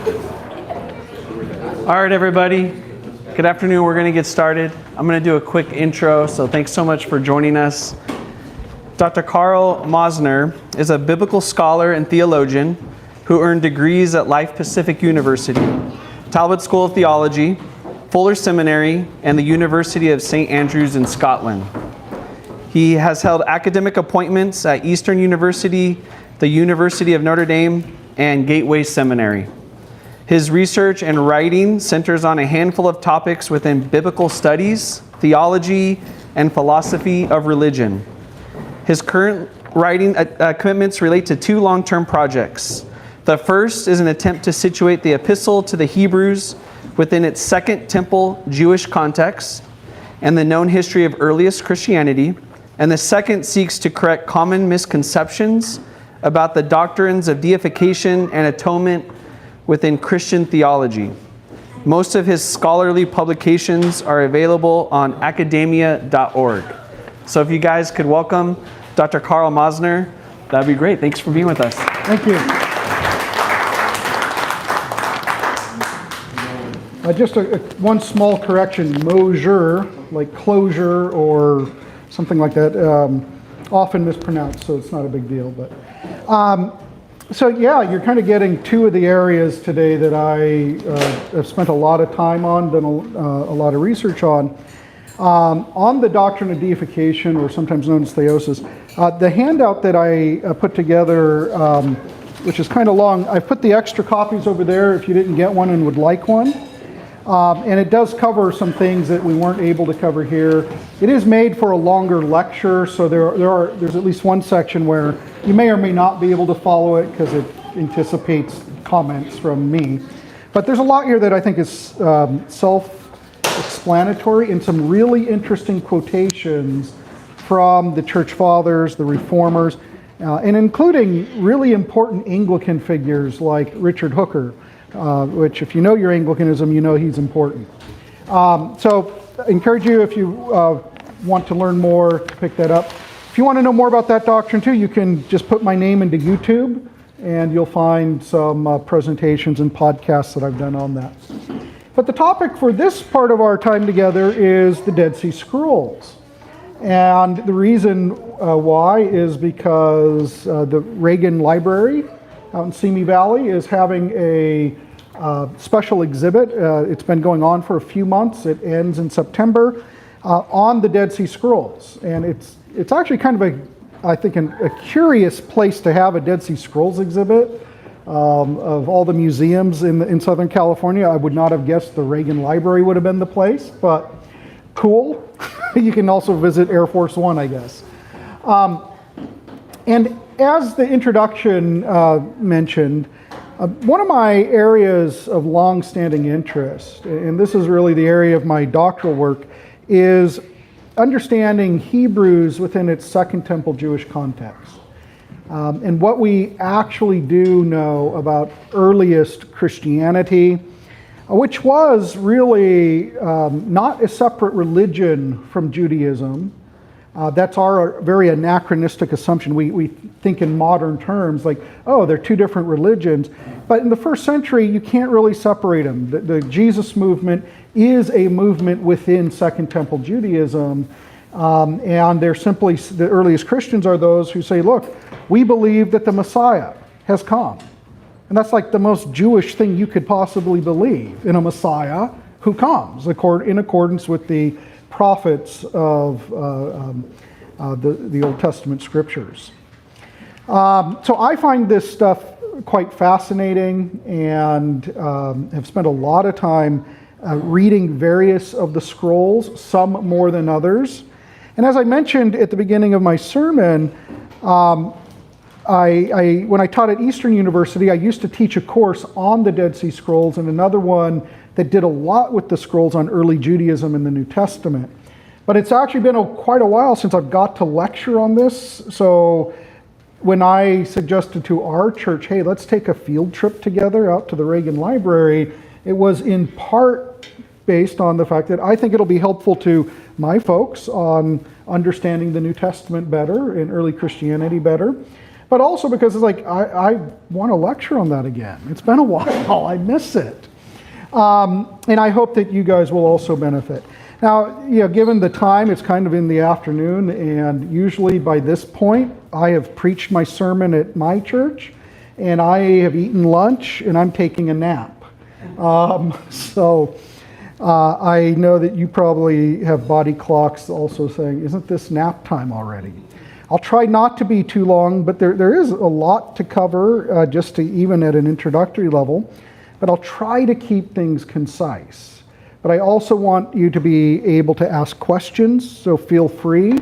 All right, everybody. Good afternoon. We're going to get started. I'm going to do a quick intro, so thanks so much for joining us. Dr. Karl Mosner is a biblical scholar and theologian who earned degrees at Life Pacific University, Talbot School of Theology, Fuller Seminary, and the University of St. Andrews in Scotland. He has held academic appointments at Eastern University, the University of Notre Dame, and Gateway Seminary. His research and writing centers on a handful of topics within biblical studies, theology, and philosophy of religion. His current writing commitments relate to two long-term projects. The first is an attempt to situate the Epistle to the Hebrews within its Second Temple Jewish context and the known history of earliest Christianity. And the second seeks to correct common misconceptions about the doctrines of deification and atonement within Christian theology. Most of his scholarly publications are available on academia.org. So if you guys could welcome Dr. Karl Mosner, that'd be great. Thanks for being with us. Thank you. Just one small correction, Mosher, like closure or something like that, often mispronounced, so it's not a big deal. But so yeah, you're kind of getting two of the areas today that I have spent a lot of time on, done a lot of research on the doctrine of deification, or sometimes known as theosis. The handout that I put together, which is kind of long, I put the extra copies over there if you didn't get one and would like one. And it does cover some things that we weren't able to cover here. It is made for a longer lecture, so there's at least one section where you may or may not be able to follow it because it anticipates comments from me. But there's a lot here that I think is self-explanatory and some really interesting quotations from the Church Fathers, the Reformers, and including really important Anglican figures like Richard Hooker, which if you know your Anglicanism, you know he's important. So I encourage you, if you want to learn more, to pick that up. If you want to know more about that doctrine too, you can just put my name into YouTube and you'll find some presentations and podcasts that I've done on that. But the topic for this part of our time together is the Dead Sea Scrolls. And the reason why is because the Reagan Library out in Simi Valley is having a special exhibit. It's been going on for a few months. It ends in September on the Dead Sea Scrolls. And it's actually kind of I think a curious place to have a Dead Sea Scrolls exhibit. Of all the museums in Southern California, I would not have guessed the Reagan Library would have been the place, but cool. You can also visit Air Force One, I guess. And as the introduction mentioned, one of my areas of long-standing interest, and this is really the area of my doctoral work, is understanding Hebrews within its Second Temple Jewish context. And what we actually do know about earliest Christianity, which was really not a separate religion from Judaism. That's our very anachronistic assumption. We think in modern terms like, oh, they're two different religions. But in the first century, you can't really separate them. The Jesus movement is a movement within Second Temple Judaism. And they're simply, the earliest Christians are those who say, look, we believe that the Messiah has come. And that's like the most Jewish thing you could possibly believe, in a Messiah who comes in accordance with the prophets of the Old Testament scriptures. So I find this stuff quite fascinating and have spent a lot of time reading various of the scrolls, some more than others. And as I mentioned at the beginning of my sermon, when I taught at Eastern University, I used to teach a course on the Dead Sea Scrolls and another one that did a lot with the scrolls on early Judaism in the New Testament. But it's actually been quite a while since I've got to lecture on this. So when I suggested to our church, hey, let's take a field trip together out to the Reagan Library, it was in part based on the fact that I think it'll be helpful to my folks on understanding the New Testament better and early Christianity better. But but also because it's like, I want to lecture on that again. It's been a while, I miss it. And I hope that you guys will also benefit. Now, given the time, it's kind of in the afternoon, and usually by this point, I have preached my sermon at my church, and I have eaten lunch, and I'm taking a nap. So I know that you probably have body clocks also saying, isn't this nap time already? I'll try not to be too long, but there is a lot to cover, just to even at an introductory level, but I'll try to keep things concise. But I also want you to be able to ask questions, so feel free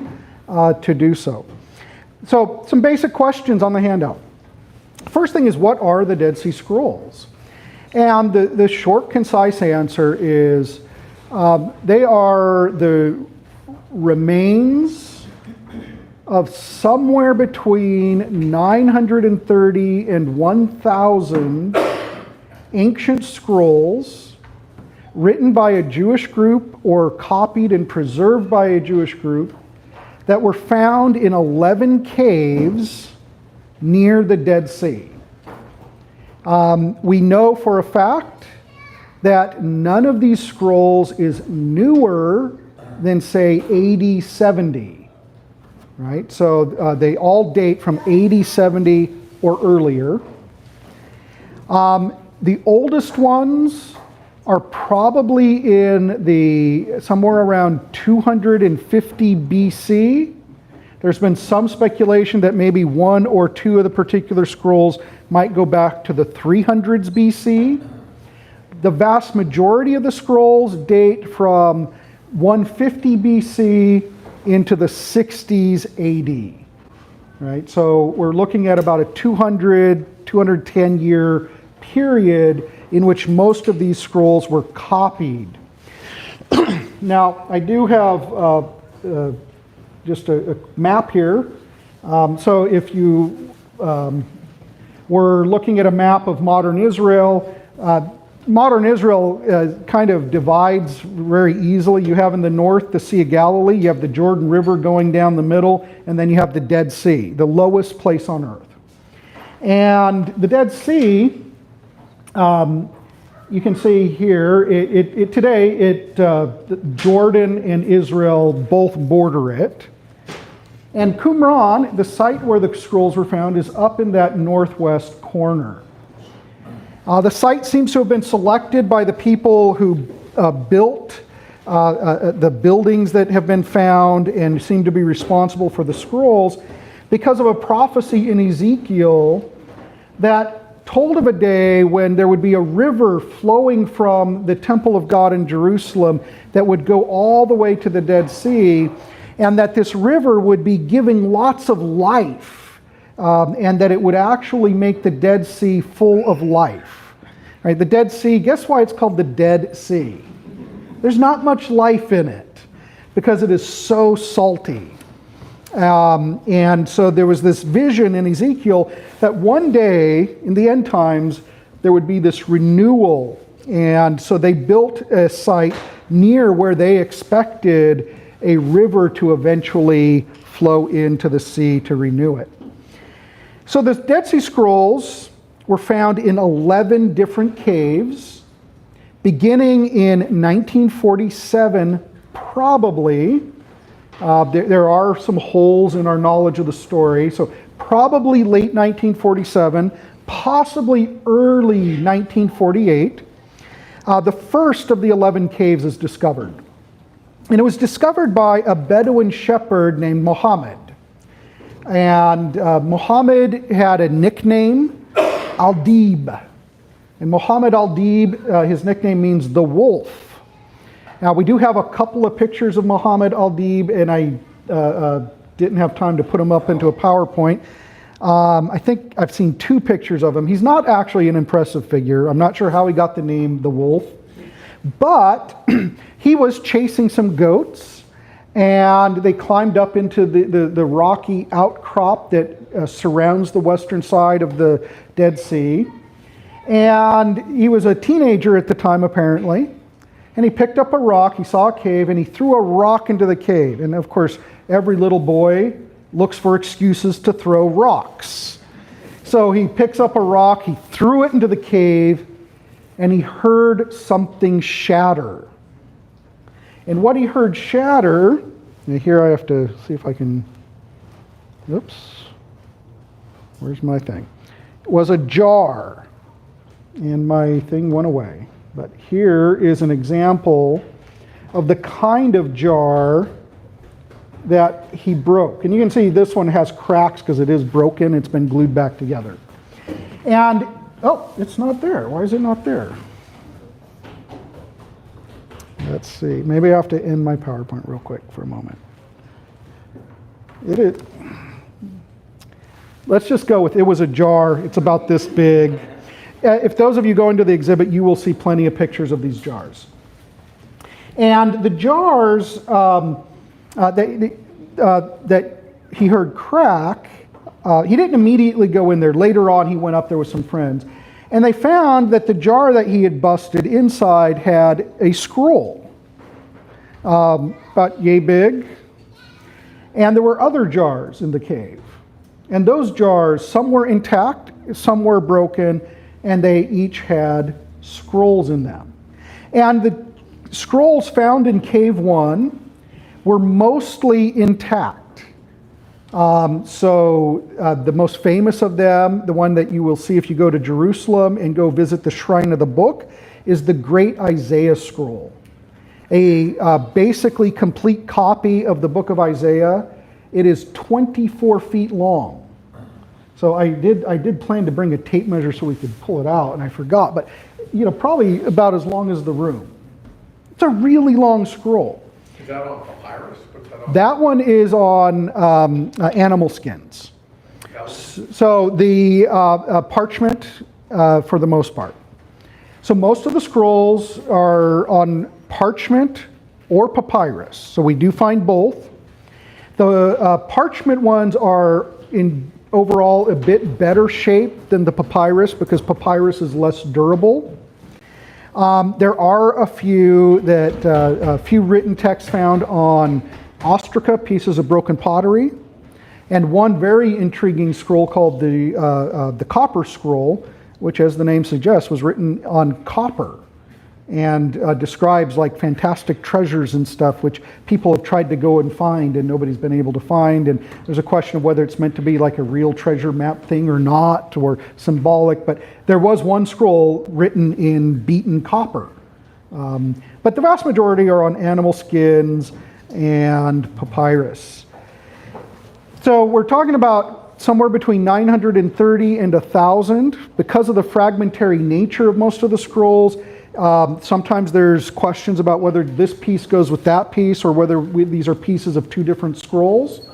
to do so. So some basic questions on the handout. First thing is, what are the Dead Sea Scrolls? And the short, concise answer is they are the remains of somewhere between 930 and 1,000 ancient scrolls written by a Jewish group or copied and preserved by a Jewish group that were found in 11 caves near the Dead Sea. We know for a fact that none of these scrolls is newer than, say, AD 70, right? So they all date from AD 70 or earlier. The oldest ones are probably in somewhere around 250 BC. There's been some speculation that maybe one or two of the particular scrolls might go back to the 300s BC. The vast majority of the scrolls date from 150 BC into the 60s AD. Right? So we're looking at about a 210 year period in which most of these scrolls were copied. Now, I do have just a map here. So if you were looking at a map of modern Israel kind of divides very easily. You have in the north the Sea of Galilee, you have the Jordan River going down the middle, and then you have the Dead Sea, the lowest place on earth. And the Dead Sea, you can see here, today Jordan and Israel both border it. And Qumran, the site where the scrolls were found, is up in that northwest corner. The site seems to have been selected by the people who built the buildings that have been found and seem to be responsible for the scrolls because of a prophecy in Ezekiel that told of a day when there would be a river flowing from the temple of God in Jerusalem that would go all the way to the Dead Sea, and that this river would be giving lots of life, and that it would actually make the Dead Sea full of life. Right? The Dead Sea, guess why it's called the Dead Sea? There's not much life in it because it is so salty. And so there was this vision in Ezekiel that one day in the end times there would be this renewal, and so they built a site near where they expected a river to eventually flow into the sea to renew it. So the Dead Sea Scrolls were found in 11 different caves, beginning in 1947 probably. There are some holes in our knowledge of the story, so probably late 1947, possibly early 1948. The first of the 11 caves is discovered. And it was discovered by a Bedouin shepherd named Muhammad. And Muhammad had a nickname, Al-Dib. And Muhammad Al-Dib, his nickname means the wolf. Now, we do have a couple of pictures of Muhammad Al-Dib, and I didn't have time to put them up into a PowerPoint. I think I've seen 2 pictures of him. He's not actually an impressive figure. I'm not sure how he got the name the wolf. But he was chasing some goats, and they climbed up into the rocky outcrop that surrounds the western side of the Dead Sea. And he was a teenager at the time, apparently. And he picked up a rock, he saw a cave, and he threw a rock into the cave. And of course, every little boy looks for excuses to throw rocks. So he picks up a rock, he threw it into the cave, and he heard something shatter. And what he heard shatter, and here I have to see if I can, oops, where's my thing? It was a jar, and my thing went away. But here is an example of the kind of jar that he broke. And you can see this one has cracks because it is broken. It's been glued back together. And, oh, it's not there. Why is it not there? Let's see. Maybe I have to end my PowerPoint real quick for a moment. It is. Let's just go with, it was a jar. It's about this big. If those of you go into the exhibit, you will see plenty of pictures of these jars. And the jars that he heard crack, he didn't immediately go in there. Later on, he went up there with some friends. And they found that the jar that he had busted inside had a scroll, about yay big. And there were other jars in the cave. And those jars, some were intact, some were broken, and they each had scrolls in them. And the scrolls found in Cave 1 were mostly intact. The most famous of them, the one that you will see if you go to Jerusalem and go visit the Shrine of the Book, is the Great Isaiah Scroll. A basically complete copy of the book of Isaiah. It is 24 feet long. So I did plan to bring a tape measure so we could pull it out, and I forgot, but probably about as long as the room. It's a really long scroll. Is that on papyrus? What's that on? That one is on animal skins. So the parchment for the most part. So most of the scrolls are on parchment or papyrus. So we do find both. The parchment ones are in overall a bit better shape than the papyrus because papyrus is less durable. There are a few written texts found on ostraca, pieces of broken pottery, and one very intriguing scroll called the Copper Scroll, which, as the name suggests, was written on copper and describes like fantastic treasures and stuff, which people have tried to go and find and nobody's been able to find. And there's a question of whether it's meant to be like a real treasure map thing or not, or symbolic. But there was one scroll written in beaten copper. But the vast majority are on animal skins and papyrus. So we're talking about somewhere between 930 and 1,000. Because of the fragmentary nature of most of the scrolls, sometimes there's questions about whether this piece goes with that piece or whether these are pieces of two different scrolls.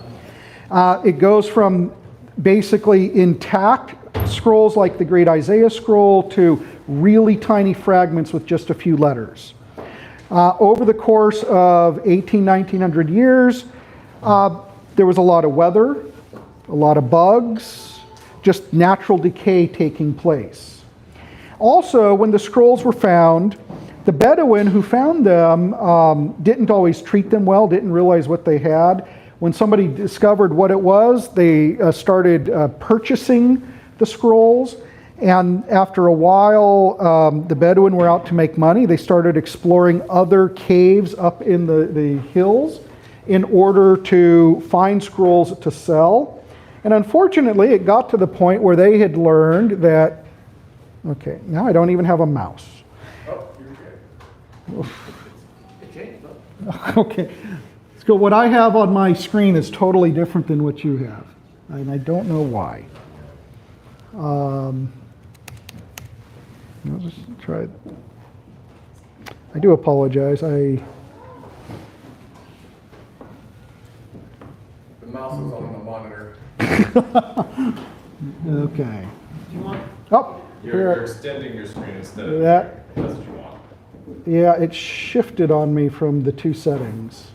It goes from basically intact scrolls like the Great Isaiah Scroll to really tiny fragments with just a few letters. Over the course of 1900 years, there was a lot of weather, a lot of bugs, just natural decay taking place. Also, when the scrolls were found, the Bedouin who found them didn't always treat them well, didn't realize what they had. When somebody discovered what it was, they started purchasing the scrolls. And after a while, the Bedouin were out to make money. They started exploring other caves up in the hills in order to find scrolls to sell. And unfortunately, it got to the point where they had learned that, okay, now I don't even have a mouse. Oh, you're good. Okay, so what I have on my screen is totally different than what you have, and I don't know why. I'll just try. I do apologize. The mouse is on the monitor. Okay. Do you want? Oh, You're extending your screen instead of that. that's what you want. Yeah, it shifted on me from the two settings.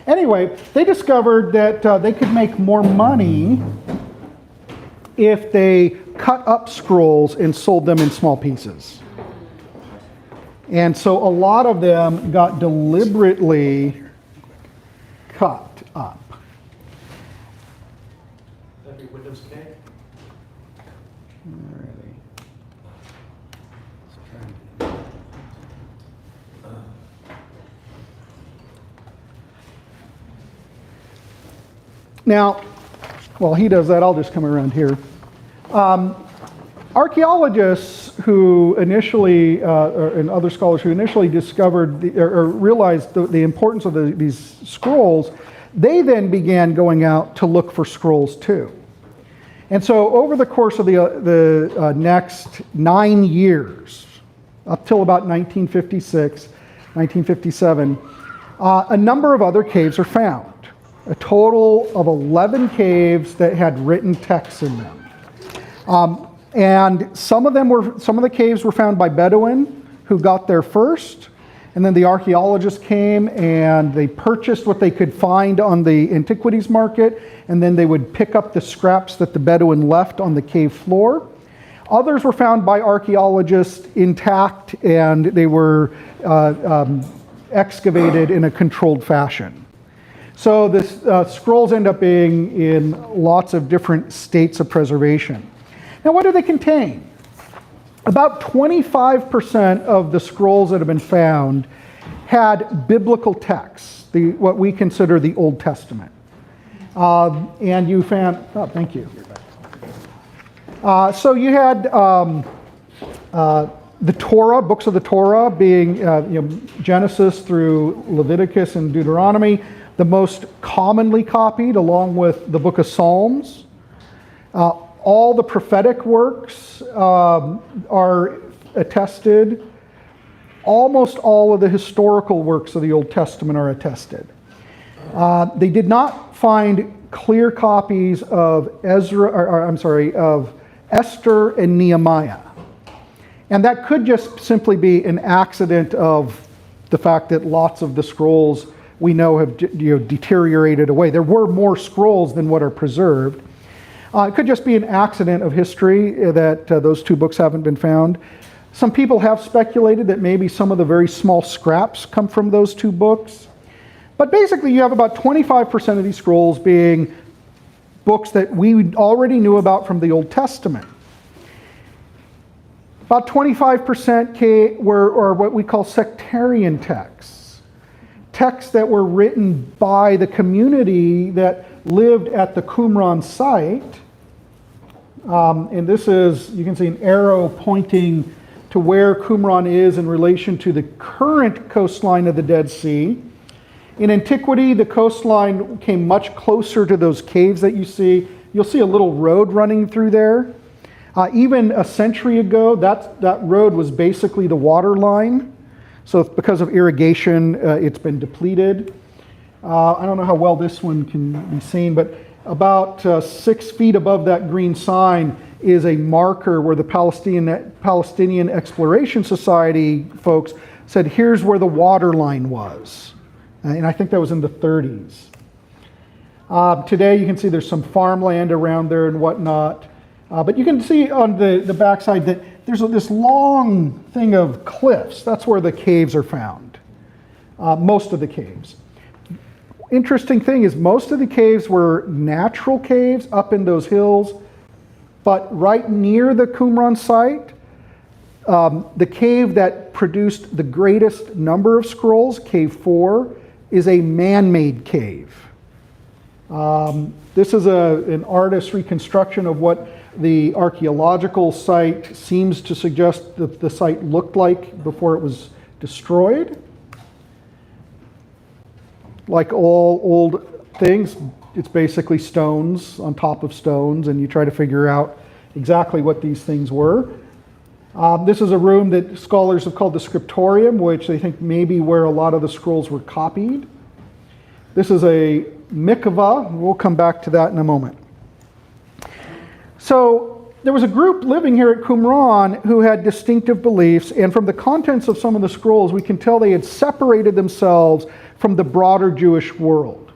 Anyway, they discovered that they could make more money if they cut up scrolls and sold them in small pieces. And so a lot of them got deliberately cut up. That'd be Windows K? Alrighty. Now, while he does that, I'll just come around here. Archaeologists who initially, and other scholars who initially discovered or realized the importance of these scrolls, they then began going out to look for scrolls too. And so over the course of the next 9 years, up till about 1956, 1957, a number of other caves are found. A total of 11 caves that had written texts in them. And some of the caves were found by Bedouin who got there first, and then the archaeologists came and they purchased what they could find on the antiquities market, and then they would pick up the scraps that the Bedouin left on the cave floor. Others were found by archaeologists intact, and they were excavated in a controlled fashion. So the scrolls end up being in lots of different states of preservation. Now, what do they contain? About 25% of the scrolls that have been found had biblical texts, what we consider the Old Testament. And you found, oh, thank you. So you had the Torah, books of the Torah, being Genesis through Leviticus and Deuteronomy, the most commonly copied, along with the book of Psalms. All the prophetic works are attested. Almost all of the historical works of the Old Testament are attested. They did not find clear copies of of Esther and Nehemiah. And that could just simply be an accident of the fact that lots of the scrolls we know have deteriorated away. There were more scrolls than what are preserved. It could just be an accident of history that those two books haven't been found. Some people have speculated that maybe some of the very small scraps come from those two books. But basically you have about 25% of these scrolls being books that we already knew about from the Old Testament. About 25% were what we call sectarian texts. Texts that were written by the community that lived at the Qumran site. And this is, you can see an arrow pointing to where Qumran is in relation to the current coastline of the Dead Sea. In antiquity, the coastline came much closer to those caves that you see. You'll see a little road running through there. Even a century ago, that road was basically the water line. So because of irrigation, it's been depleted. I don't know how well this one can be seen, but about 6 feet above that green sign is a marker where the Palestinian Exploration Society folks said, here's where the water line was. And I think that was in the 30s. Today you can see there's some farmland around there and whatnot. But you can see on the backside that there's this long thing of cliffs. That's where the caves are found. Most of the caves. Interesting thing is most of the caves were natural caves up in those hills, but right near the Qumran site, the cave that produced the greatest number of scrolls, cave 4, is a man-made cave. This is an artist's reconstruction of what the archaeological site seems to suggest that the site looked like before it was destroyed. Like all old things, it's basically stones on top of stones, and you try to figure out exactly what these things were. This is a room that scholars have called the scriptorium, which they think may be where a lot of the scrolls were copied. This is a mikvah. We'll come back to that in a moment. So there was a group living here at Qumran who had distinctive beliefs, and from the contents of some of the scrolls, we can tell they had separated themselves from the broader Jewish world.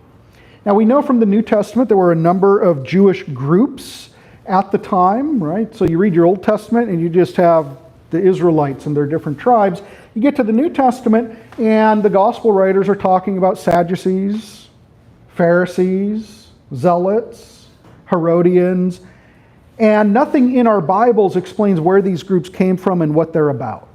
Now we know from the New Testament there were a number of Jewish groups at the time, right? So you read your Old Testament and you just have the Israelites and their different tribes. You get to the New Testament and the gospel writers are talking about Sadducees, Pharisees, Zealots, Herodians, And nothing in our Bibles explains where these groups came from and what they're about.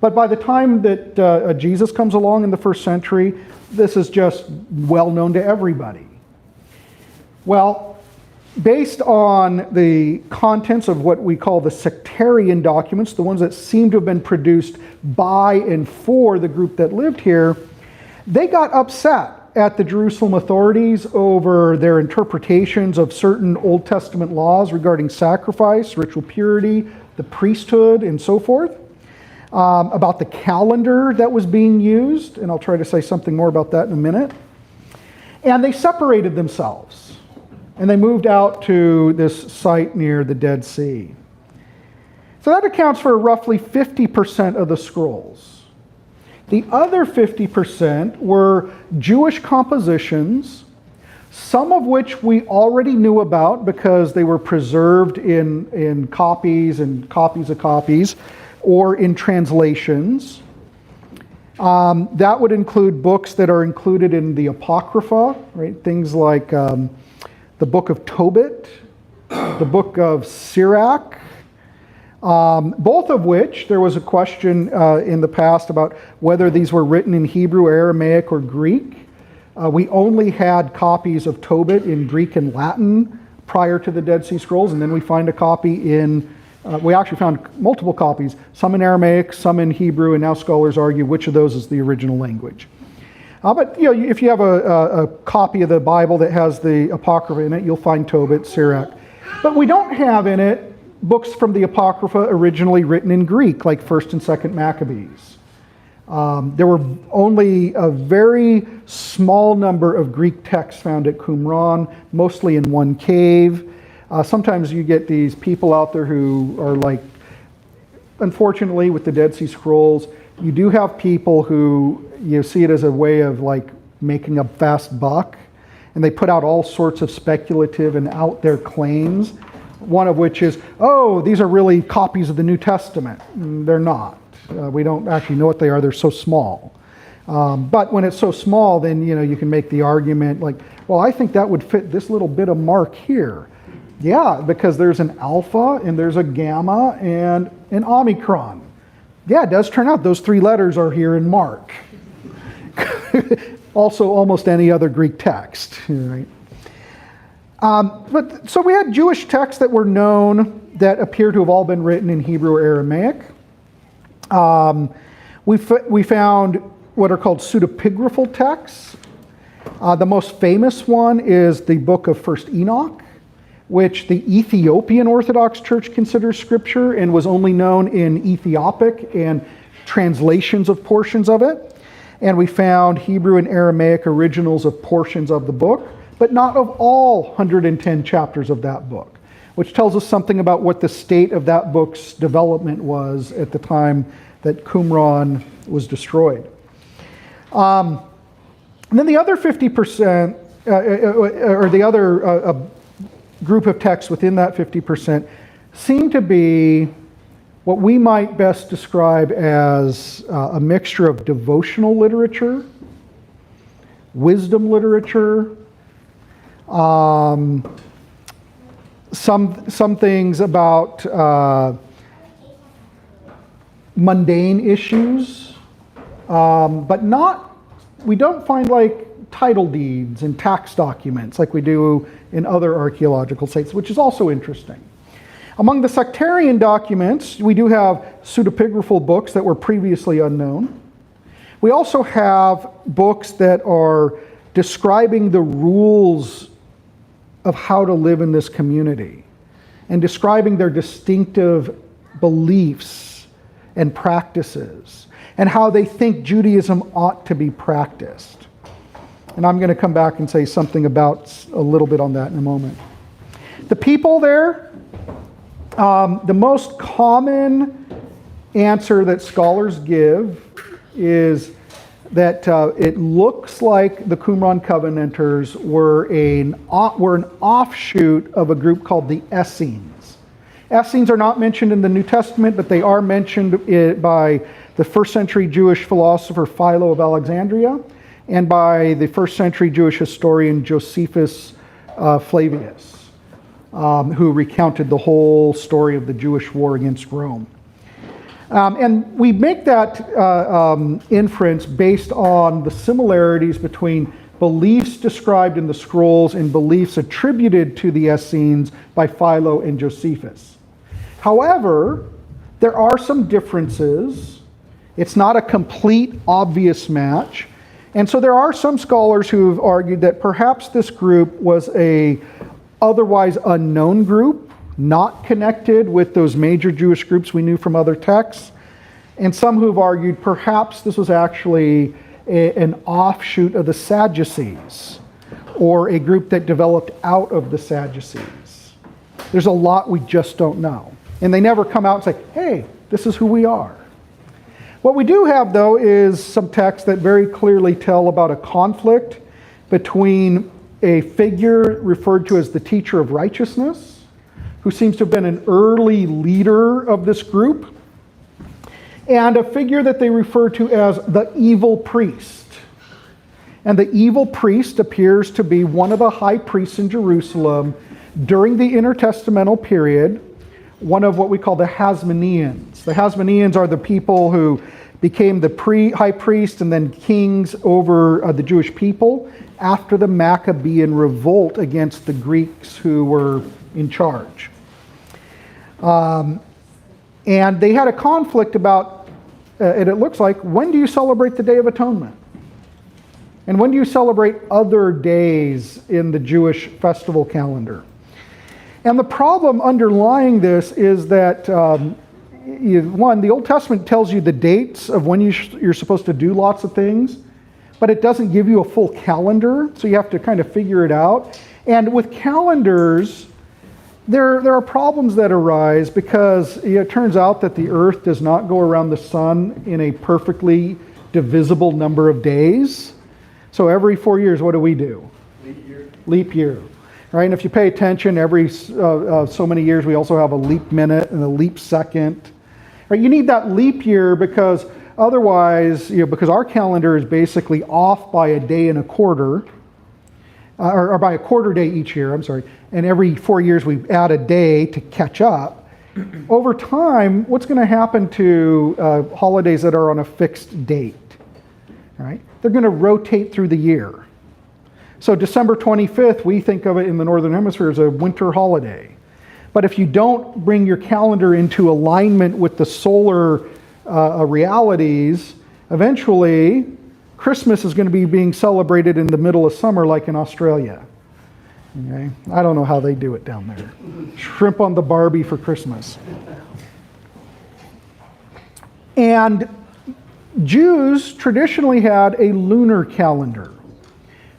But by the time that Jesus comes along in the first century, this is just well known to everybody. Well, based on the contents of what we call the sectarian documents, the ones that seem to have been produced by and for the group that lived here, they got upset at the Jerusalem authorities over their interpretations of certain Old Testament laws regarding sacrifice, ritual purity, the priesthood, and so forth. About the calendar that was being used, and I'll try to say something more about that in a minute. And they separated themselves, and they moved out to this site near the Dead Sea. So that accounts for roughly 50% of the scrolls. The other 50% were Jewish compositions, some of which we already knew about because they were preserved in copies and copies of copies, or in translations. That would include books that are included in the Apocrypha, right? Things like the book of Tobit, the book of Sirach, both of which there was a question in the past about whether these were written in Hebrew, Aramaic, or Greek. We only had copies of Tobit in Greek and Latin prior to the Dead Sea Scrolls, and then we find a copy in we actually found multiple copies, some in Aramaic, some in Hebrew, and now scholars argue which of those is the original language. But if you have a copy of the Bible that has the Apocrypha in it, you'll find Tobit, Sirach. But we don't have in it books from the Apocrypha originally written in Greek, like 1st and 2nd Maccabees. There were only a very small number of Greek texts found at Qumran, mostly in one cave. Sometimes you get these people out there who are like, unfortunately with the Dead Sea Scrolls, you do have people who you see it as a way of like making a fast buck, and they put out all sorts of speculative and out there claims, one of which is, oh, these are really copies of the New Testament. They're not. We don't actually know what they are. They're so small. But when it's so small, then you can make the argument like, well, I think that would fit this little bit of Mark here. Yeah, because there's an alpha and there's a gamma and an omicron. Yeah, it does turn out those 3 letters are here in Mark. Also, almost any other Greek text. Right? So we had Jewish texts that were known that appear to have all been written in Hebrew or Aramaic. We found what are called pseudepigraphal texts. The most famous one is the book of 1st Enoch, which the Ethiopian Orthodox Church considers scripture and was only known in Ethiopic and translations of portions of it. And we found Hebrew and Aramaic originals of portions of the book, but not of all 110 chapters of that book, which tells us something about what the state of that book's development was at the time that Qumran was destroyed. And then the other 50%, or the other group of texts within that 50%, seem to be what we might best describe as a mixture of devotional literature, wisdom literature, some things about mundane issues, but we don't find like title deeds and tax documents like we do in other archaeological sites, which is also interesting. Among the sectarian documents, we do have pseudepigraphal books that were previously unknown. We also have books that are describing the rules of how to live in this community and describing their distinctive beliefs and practices and how they think Judaism ought to be practiced. And I'm going to come back and say something about a little bit on that in a moment. The people there, the most common answer that scholars give is that it looks like the Qumran Covenanters were an offshoot of a group called the Essenes. Essenes are not mentioned in the New Testament, but they are mentioned by the 1st century Jewish philosopher Philo of Alexandria and by the 1st century Jewish historian Josephus Flavius. who recounted the whole story of the Jewish war against Rome. And we make that inference based on the similarities between beliefs described in the scrolls and beliefs attributed to the Essenes by Philo and Josephus. However, there are some differences. It's not a complete, obvious match. And so there are some scholars who have argued that perhaps this group was a otherwise unknown group, not connected with those major Jewish groups we knew from other texts. And some who've argued perhaps this was actually an offshoot of the Sadducees, or a group that developed out of the Sadducees. There's a lot we just don't know. And they never come out and say, hey, this is who we are. What we do have, though, is some texts that very clearly tell about a conflict between a figure referred to as the teacher of righteousness, who seems to have been an early leader of this group, and a figure that they refer to as the evil priest. And the evil priest appears to be one of the high priests in Jerusalem during the intertestamental period, one of what we call the Hasmoneans. The Hasmoneans are the people who became the high priest and then kings over the Jewish people after the Maccabean revolt against the Greeks who were in charge. And they had a conflict about, and it looks like, when do you celebrate the Day of Atonement? And when do you celebrate other days in the Jewish festival calendar? And the problem underlying this is that, one, the Old Testament tells you the dates of when you're supposed to do lots of things, but it doesn't give you a full calendar, so you have to kind of figure it out. And with calendars, there are problems that arise because it turns out that the earth does not go around the sun in a perfectly divisible number of days. So every 4 years, what do we do? Leap year. Right? And if you pay attention, every so many years we also have a leap minute and a leap second. Right? You need that leap year because otherwise, because our calendar is basically off by a day and a quarter, or by a quarter day each year, I'm sorry, and every 4 years we add a day to catch up. Over time, what's going to happen to holidays that are on a fixed date? Right? They're going to rotate through the year. So December 25th, we think of it in the Northern Hemisphere as a winter holiday. But if you don't bring your calendar into alignment with the solar realities, eventually Christmas is going to be being celebrated in the middle of summer like in Australia. Okay? I don't know how they do it down there. Shrimp on the Barbie for Christmas. And Jews traditionally had a lunar calendar.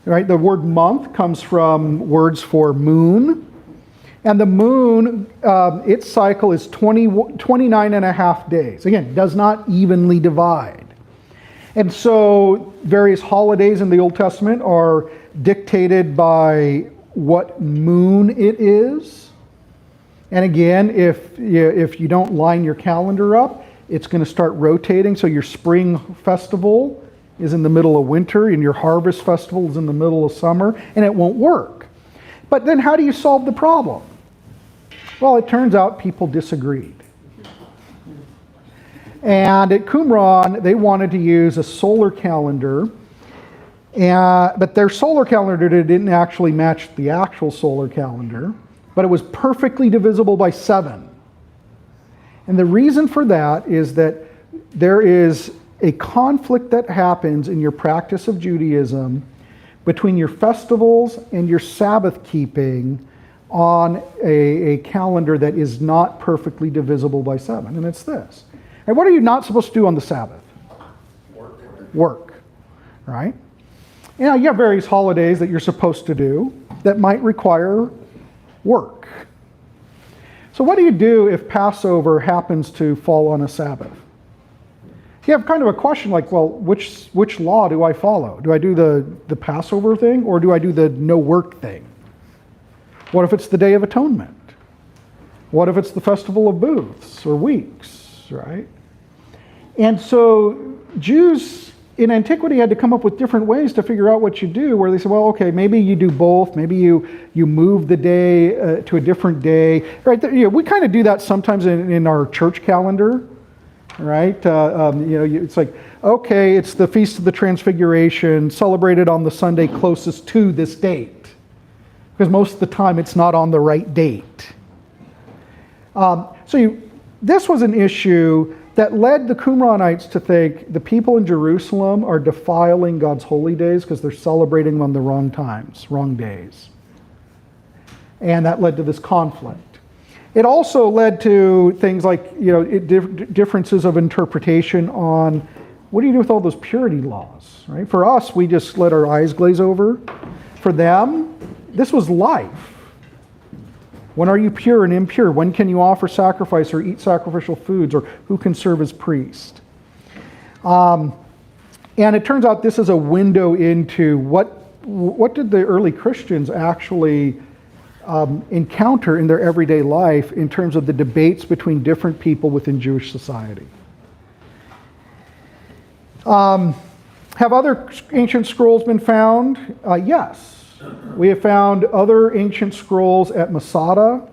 Right? The word month comes from words for moon. And the moon, its cycle is 29 and a half days. Again, does not evenly divide. And so various holidays in the Old Testament are dictated by what moon it is. And again, if you don't line your calendar up, it's going to start rotating. So your spring festival is in the middle of winter, and your harvest festival is in the middle of summer, and it won't work. But then how do you solve the problem? Well, it turns out people disagreed. And at Qumran, they wanted to use a solar calendar, but their solar calendar didn't actually match the actual solar calendar, but it was perfectly divisible by 7. And the reason for that is that there is a conflict that happens in your practice of Judaism between your festivals and your Sabbath keeping on a calendar that is not perfectly divisible by 7. And it's this. And what are you not supposed to do on the Sabbath? Work. Right? You have various holidays that you're supposed to do that might require work. So what do you do if Passover happens to fall on a Sabbath? You have kind of a question like, well, which law do I follow? Do I do the Passover thing, or do I do the no work thing? What if it's the Day of Atonement? What if it's the Festival of Booths or Weeks, right? And so Jews in antiquity had to come up with different ways to figure out what you do, where they said, well, okay, maybe you do both. Maybe you move the day to a different day. Right? We kind of do that sometimes in our church calendar. Right? It's like, okay, it's the Feast of the Transfiguration, celebrated on the Sunday closest to this date. Because most of the time it's not on the right date. This was an issue that led the Qumranites to think the people in Jerusalem are defiling God's holy days because they're celebrating them on the wrong times, wrong days. And that led to this conflict. It also led to things like, differences of interpretation on what do you do with all those purity laws, right? For us, we just let our eyes glaze over. For them, this was life. When are you pure and impure? When can you offer sacrifice or eat sacrificial foods? Or who can serve as priest? And it turns out this is a window into what did the early Christians actually encounter in their everyday life in terms of the debates between different people within Jewish society. Have other ancient scrolls been found? Yes. We have found other ancient scrolls at Masada,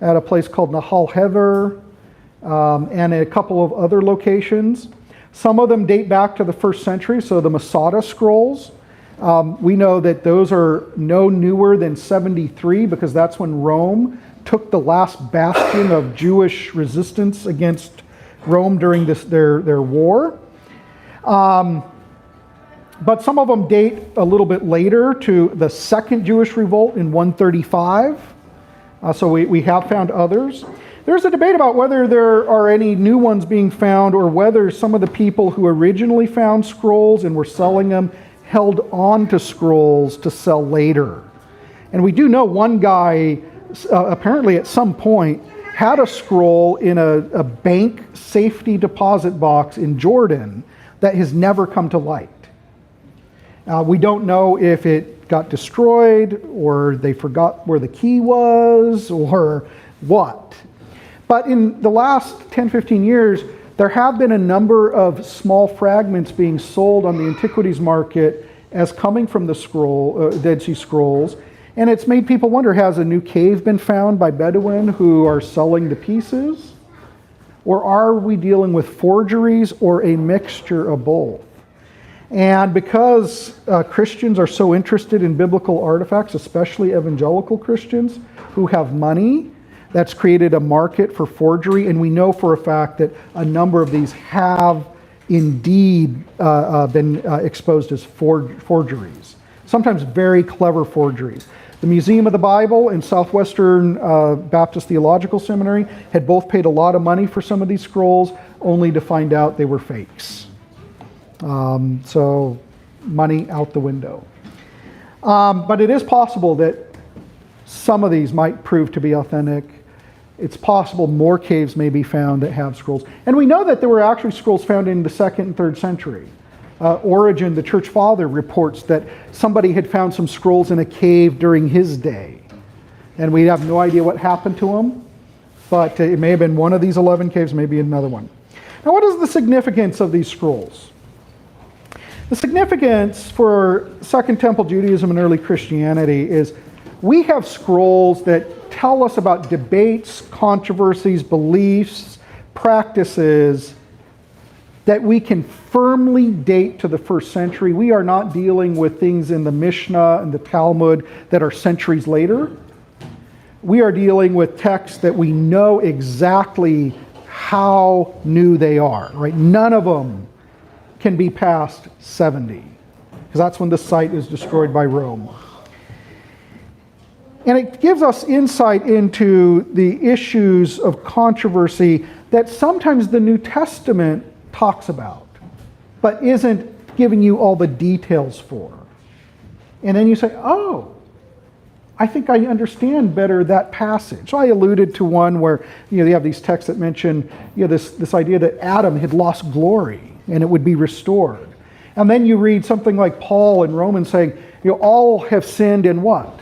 at a place called Nahal Heather, and a couple of other locations. Some of them date back to the 1st century, so the Masada scrolls. We know that those are no newer than 73 because that's when Rome took the last bastion of Jewish resistance against Rome during their war. But some of them date a little bit later to the Second Jewish Revolt in 135. So we have found others. There's a debate about whether there are any new ones being found or whether some of the people who originally found scrolls and were selling them held on to scrolls to sell later. And we do know one guy, apparently at some point, had a scroll in a bank safety deposit box in Jordan that has never come to light. We don't know if it got destroyed or they forgot where the key was or what. But in the last 10, 15 years, there have been a number of small fragments being sold on the antiquities market as coming from the Dead Sea Scrolls. And it's made people wonder, has a new cave been found by Bedouin who are selling the pieces? Or are we dealing with forgeries or a mixture of both? And because Christians are so interested in biblical artifacts, especially evangelical Christians who have money, that's created a market for forgery, and we know for a fact that a number of these have indeed been exposed as forgeries. Sometimes very clever forgeries. The Museum of the Bible and Southwestern Baptist Theological Seminary had both paid a lot of money for some of these scrolls, only to find out they were fakes. So money out the window. But it is possible that some of these might prove to be authentic. It's possible more caves may be found that have scrolls. And we know that there were actually scrolls found in the 2nd and 3rd century. Origen, the church father, reports that somebody had found some scrolls in a cave during his day. And we have no idea what happened to them, but it may have been one of these 11 caves, maybe another one. Now, what is the significance of these scrolls? The significance for Second Temple Judaism and early Christianity is we have scrolls that tell us about debates, controversies, beliefs, practices that we can firmly date to the 1st century. We are not dealing with things in the Mishnah and the Talmud that are centuries later. We are dealing with texts that we know exactly how new they are, right? None of them can be past 70, because that's when the site is destroyed by Rome. And it gives us insight into the issues of controversy that sometimes the New Testament talks about, but isn't giving you all the details for. And then you say, oh, I think I understand better that passage. So I alluded to one where you have these texts that mention this idea that Adam had lost glory and it would be restored. And then you read something like Paul in Romans saying, all have sinned in what?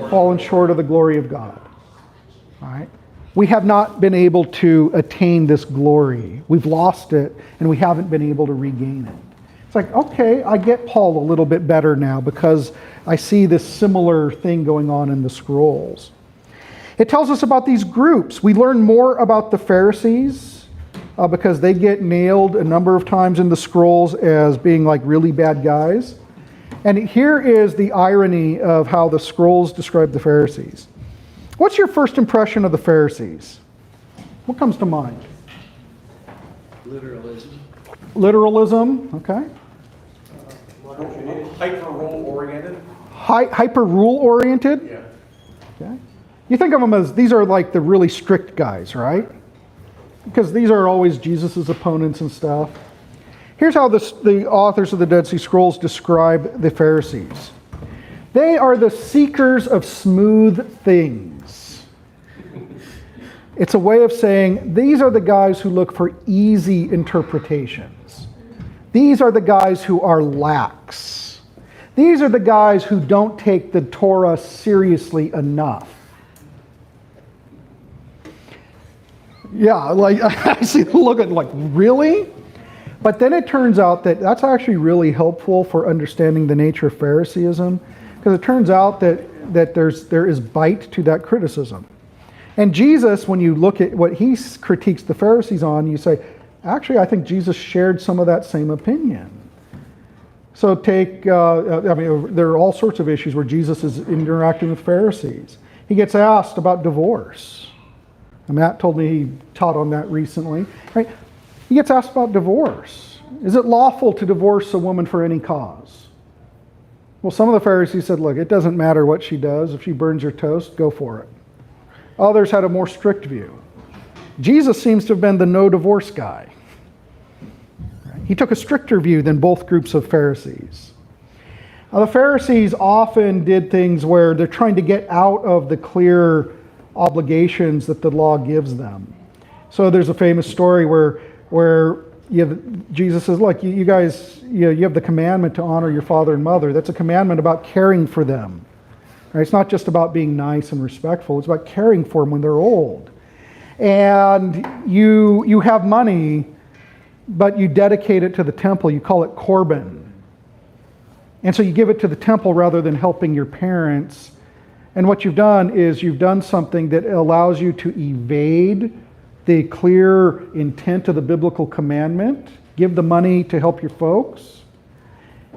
Fallen short of the glory of God. All right? we have not been able to attain this glory. We've lost it, and we haven't been able to regain it. It's like, okay, I get Paul a little bit better now because I see this similar thing going on in the scrolls. It tells us about these groups. We learn more about the Pharisees because they get nailed a number of times in the scrolls as being like really bad guys. And here is the irony of how the scrolls describe the Pharisees. What's your first impression of the Pharisees? What comes to mind? Literalism. Literalism, okay. Hyper rule oriented. Hyper rule oriented? Yeah. Okay. You think of them as, these are like the really strict guys, right? Because these are always Jesus' opponents and stuff. Here's how the authors of the Dead Sea Scrolls describe the Pharisees. They are the seekers of smooth things. It's a way of saying these are the guys who look for easy interpretations. These are the guys who are lax. These are the guys who don't take the Torah seriously enough. Yeah, like I see the look at like, really? But then it turns out that that's actually really helpful for understanding the nature of Phariseeism, because it turns out that there is bite to that criticism. And Jesus, when you look at what he critiques the Pharisees on, you say, actually, I think Jesus shared some of that same opinion. So there are all sorts of issues where Jesus is interacting with Pharisees. He gets asked about divorce. And Matt told me he taught on that recently. Right? He gets asked about divorce. Is it lawful to divorce a woman for any cause? Well, some of the Pharisees said, look, it doesn't matter what she does. If she burns your toast, go for it. Others had a more strict view. Jesus seems to have been the no divorce guy. He took a stricter view than both groups of Pharisees. Now, the Pharisees often did things where they're trying to get out of the clear obligations that the law gives them. So there's a famous story where Jesus says, look, you guys, you have the commandment to honor your father and mother. That's a commandment about caring for them. Right? It's not just about being nice and respectful. It's about caring for them when they're old. And you have money, but you dedicate it to the temple. You call it korban. And so you give it to the temple rather than helping your parents. And what you've done is you've done something that allows you to evade the clear intent of the biblical commandment. Give the money to help your folks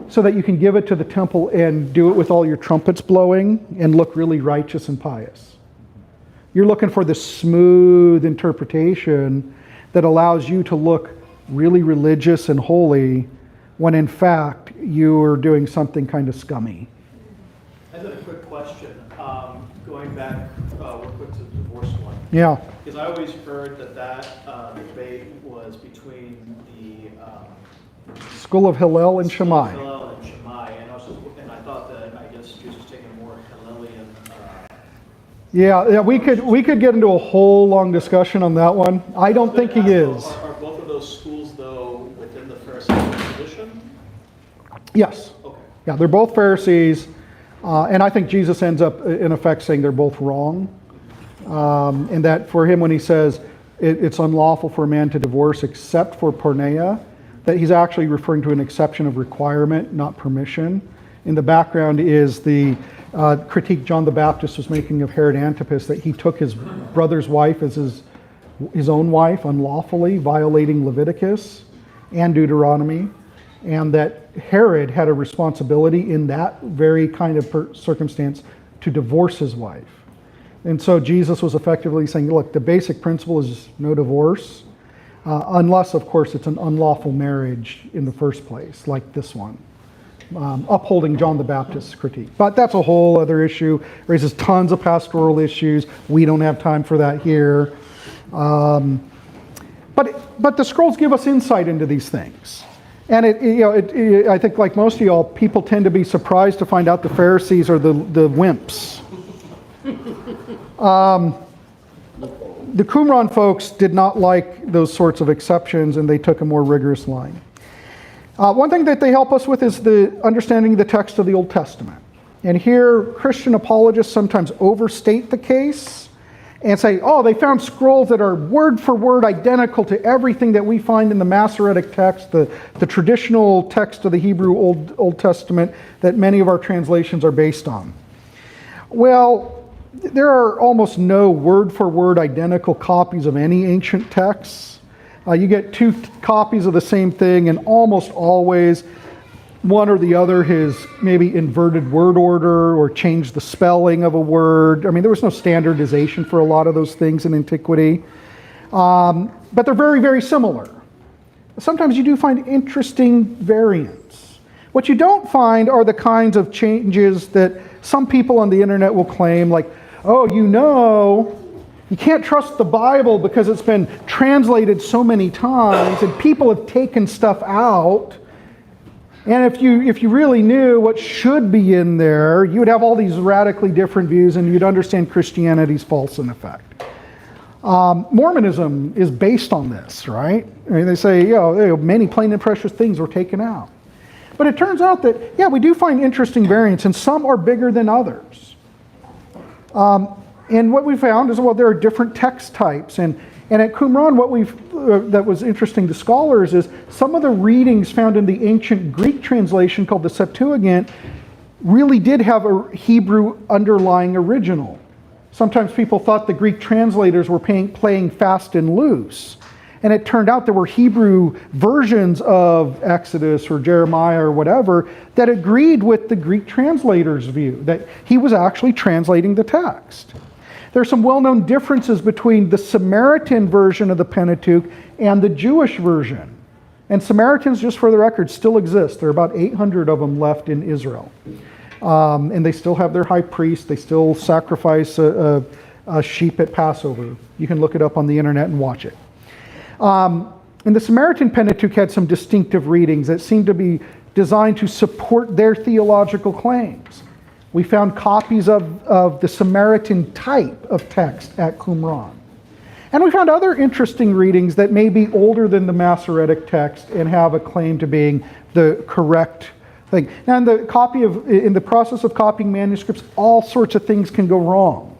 so that you can give it to the temple and do it with all your trumpets blowing and look really righteous and pious. You're looking for the smooth interpretation that allows you to look really religious and holy when in fact you're doing something kind of scummy. I have a quick question. Going back real quick to the divorce one. Yeah. Because I always heard that debate was between the School of Hillel and Shammai. Hillel and Shammai, and I thought that I guess Jesus was taking a more Hillelian. Yeah, we could get into a whole long discussion on that one. I don't think he is. Are both of those schools though within the Pharisaical tradition? Yes. Okay. Yeah, they're both Pharisees, and I think Jesus ends up in effect saying they're both wrong. And that for him, when he says it's unlawful for a man to divorce except for porneia, that he's actually referring to an exception of requirement, not permission. In the background is the critique John the Baptist was making of Herod Antipas, that he took his brother's wife as his own wife unlawfully, violating Leviticus and Deuteronomy, and that Herod had a responsibility in that very kind of circumstance to divorce his wife. And so Jesus was effectively saying, look, the basic principle is no divorce, unless, of course, it's an unlawful marriage in the first place, like this one. Upholding John the Baptist's critique. But that's a whole other issue. Raises tons of pastoral issues. We don't have time for that here. But the scrolls give us insight into these things. And I think like most of y'all, people tend to be surprised to find out the Pharisees are the wimps. The Qumran folks did not like those sorts of exceptions, and they took a more rigorous line. One thing that they help us with is the understanding the text of the Old Testament. And here, Christian apologists sometimes overstate the case and say, oh, they found scrolls that are word for word identical to everything that we find in the Masoretic text, the traditional text of the Hebrew Old Testament that many of our translations are based on. Well, there are almost no word for word identical copies of any ancient texts. You get two copies of the same thing, and almost always one or the other has maybe inverted word order or changed the spelling of a word. I mean, there was no standardization for a lot of those things in antiquity. But they're very, very similar. Sometimes you do find interesting variants. What you don't find are the kinds of changes that some people on the internet will claim, like, oh, you can't trust the Bible because it's been translated so many times and people have taken stuff out. And if you really knew what should be in there, you would have all these radically different views and you'd understand Christianity's false in effect. Mormonism is based on this, right? I mean, they say, many plain and precious things were taken out. But it turns out that, we do find interesting variants, and some are bigger than others. And what we found is, there are different text types. And at Qumran, that was interesting to scholars is some of the readings found in the ancient Greek translation called the Septuagint really did have a Hebrew underlying original. Sometimes people thought the Greek translators were playing fast and loose. And it turned out there were Hebrew versions of Exodus or Jeremiah or whatever that agreed with the Greek translator's view, that he was actually translating the text. There are some well-known differences between the Samaritan version of the Pentateuch and the Jewish version. And Samaritans, just for the record, still exist. There are about 800 of them left in Israel. And they still have their high priest. They still sacrifice a sheep at Passover. You can look it up on the internet and watch it. And the Samaritan Pentateuch had some distinctive readings that seemed to be designed to support their theological claims. We found copies of the Samaritan type of text at Qumran. And we found other interesting readings that may be older than the Masoretic text and have a claim to being the correct thing. Now, in the process of copying manuscripts, all sorts of things can go wrong.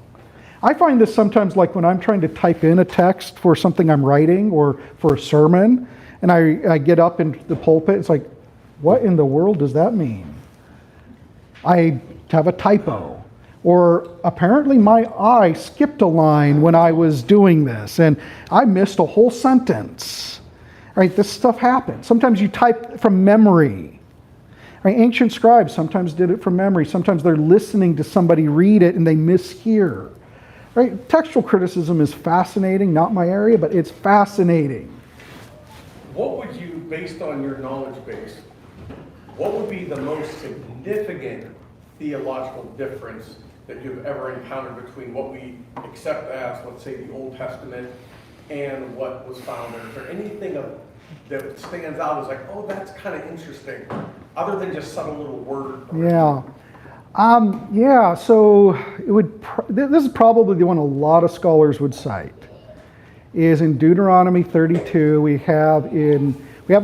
I find this sometimes like when I'm trying to type in a text for something I'm writing or for a sermon, and I get up in the pulpit, it's like, what in the world does that mean? I have a typo. Or apparently my eye skipped a line when I was doing this, and I missed a whole sentence. Right? This stuff happens. Sometimes you type from memory. Right? Ancient scribes sometimes did it from memory. Sometimes they're listening to somebody read it and they mishear. Right? Textual criticism is fascinating, not my area, but it's fascinating. What would you, based on your knowledge base, what would be the most significant theological difference that you've ever encountered between what we accept as, let's say, the Old Testament and what was found there? Is there anything that stands out as like, oh, that's kind of interesting, other than just subtle little word? So this is probably the one a lot of scholars would cite, is in Deuteronomy 32, we have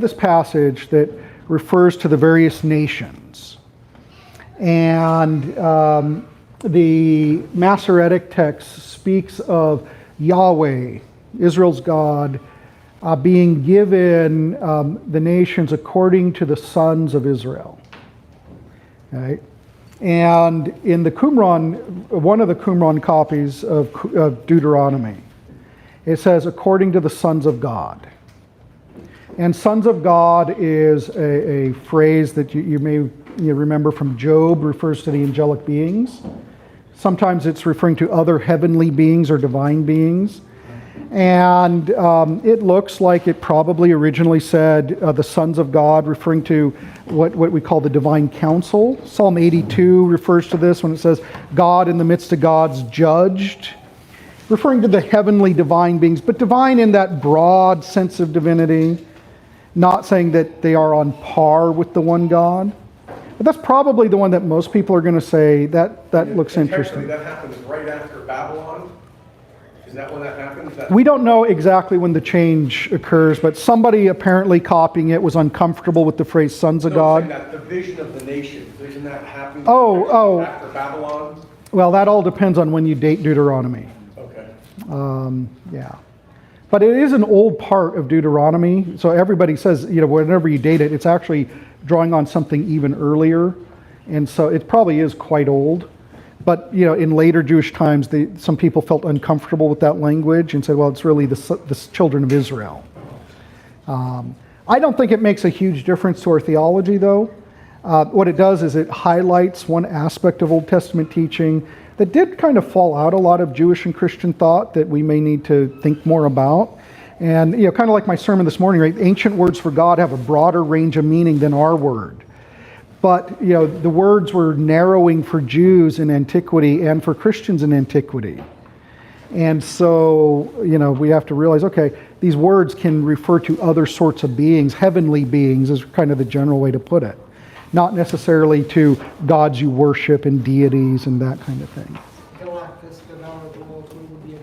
this passage that refers to the various nations. And the Masoretic text speaks of Yahweh, Israel's God, being given the nations according to the sons of Israel. Okay? And in the Qumran, one of the Qumran copies of Deuteronomy, it says, according to the sons of God. And sons of God is a phrase that you may remember from Job, refers to the angelic beings. Sometimes it's referring to other heavenly beings or divine beings. And it looks like it probably originally said the sons of God, referring to what we call the divine council. Psalm 82 refers to this when it says, God in the midst of gods judged, referring to the heavenly divine beings, but divine in that broad sense of divinity, not saying that they are on par with the one God. But that's probably the one that most people are going to say, that looks interesting. That happens right after Babylon? Is that when that happens? We don't know exactly when the change occurs, but somebody apparently copying it was uncomfortable with the phrase sons of God. That division of the nations, isn't that happening after Babylon? Well, that all depends on when you date Deuteronomy. Okay. Yeah. But it is an old part of Deuteronomy. So everybody says, whenever you date it, it's actually drawing on something even earlier. And so it probably is quite old. But, in later Jewish times, some people felt uncomfortable with that language and said, well, it's really the children of Israel. I don't think it makes a huge difference to our theology, though. What it does is it highlights one aspect of Old Testament teaching that did kind of fall out a lot of Jewish and Christian thought that we may need to think more about. And, kind of like my sermon this morning, right? Ancient words for God have a broader range of meaning than our word. But, the words were narrowing for Jews in antiquity and for Christians in antiquity. And so, we have to realize, okay, these words can refer to other sorts of beings. Heavenly beings is kind of the general way to put it. Not necessarily to gods you worship and deities and that kind of thing. Galactus, devoured the world, who would be a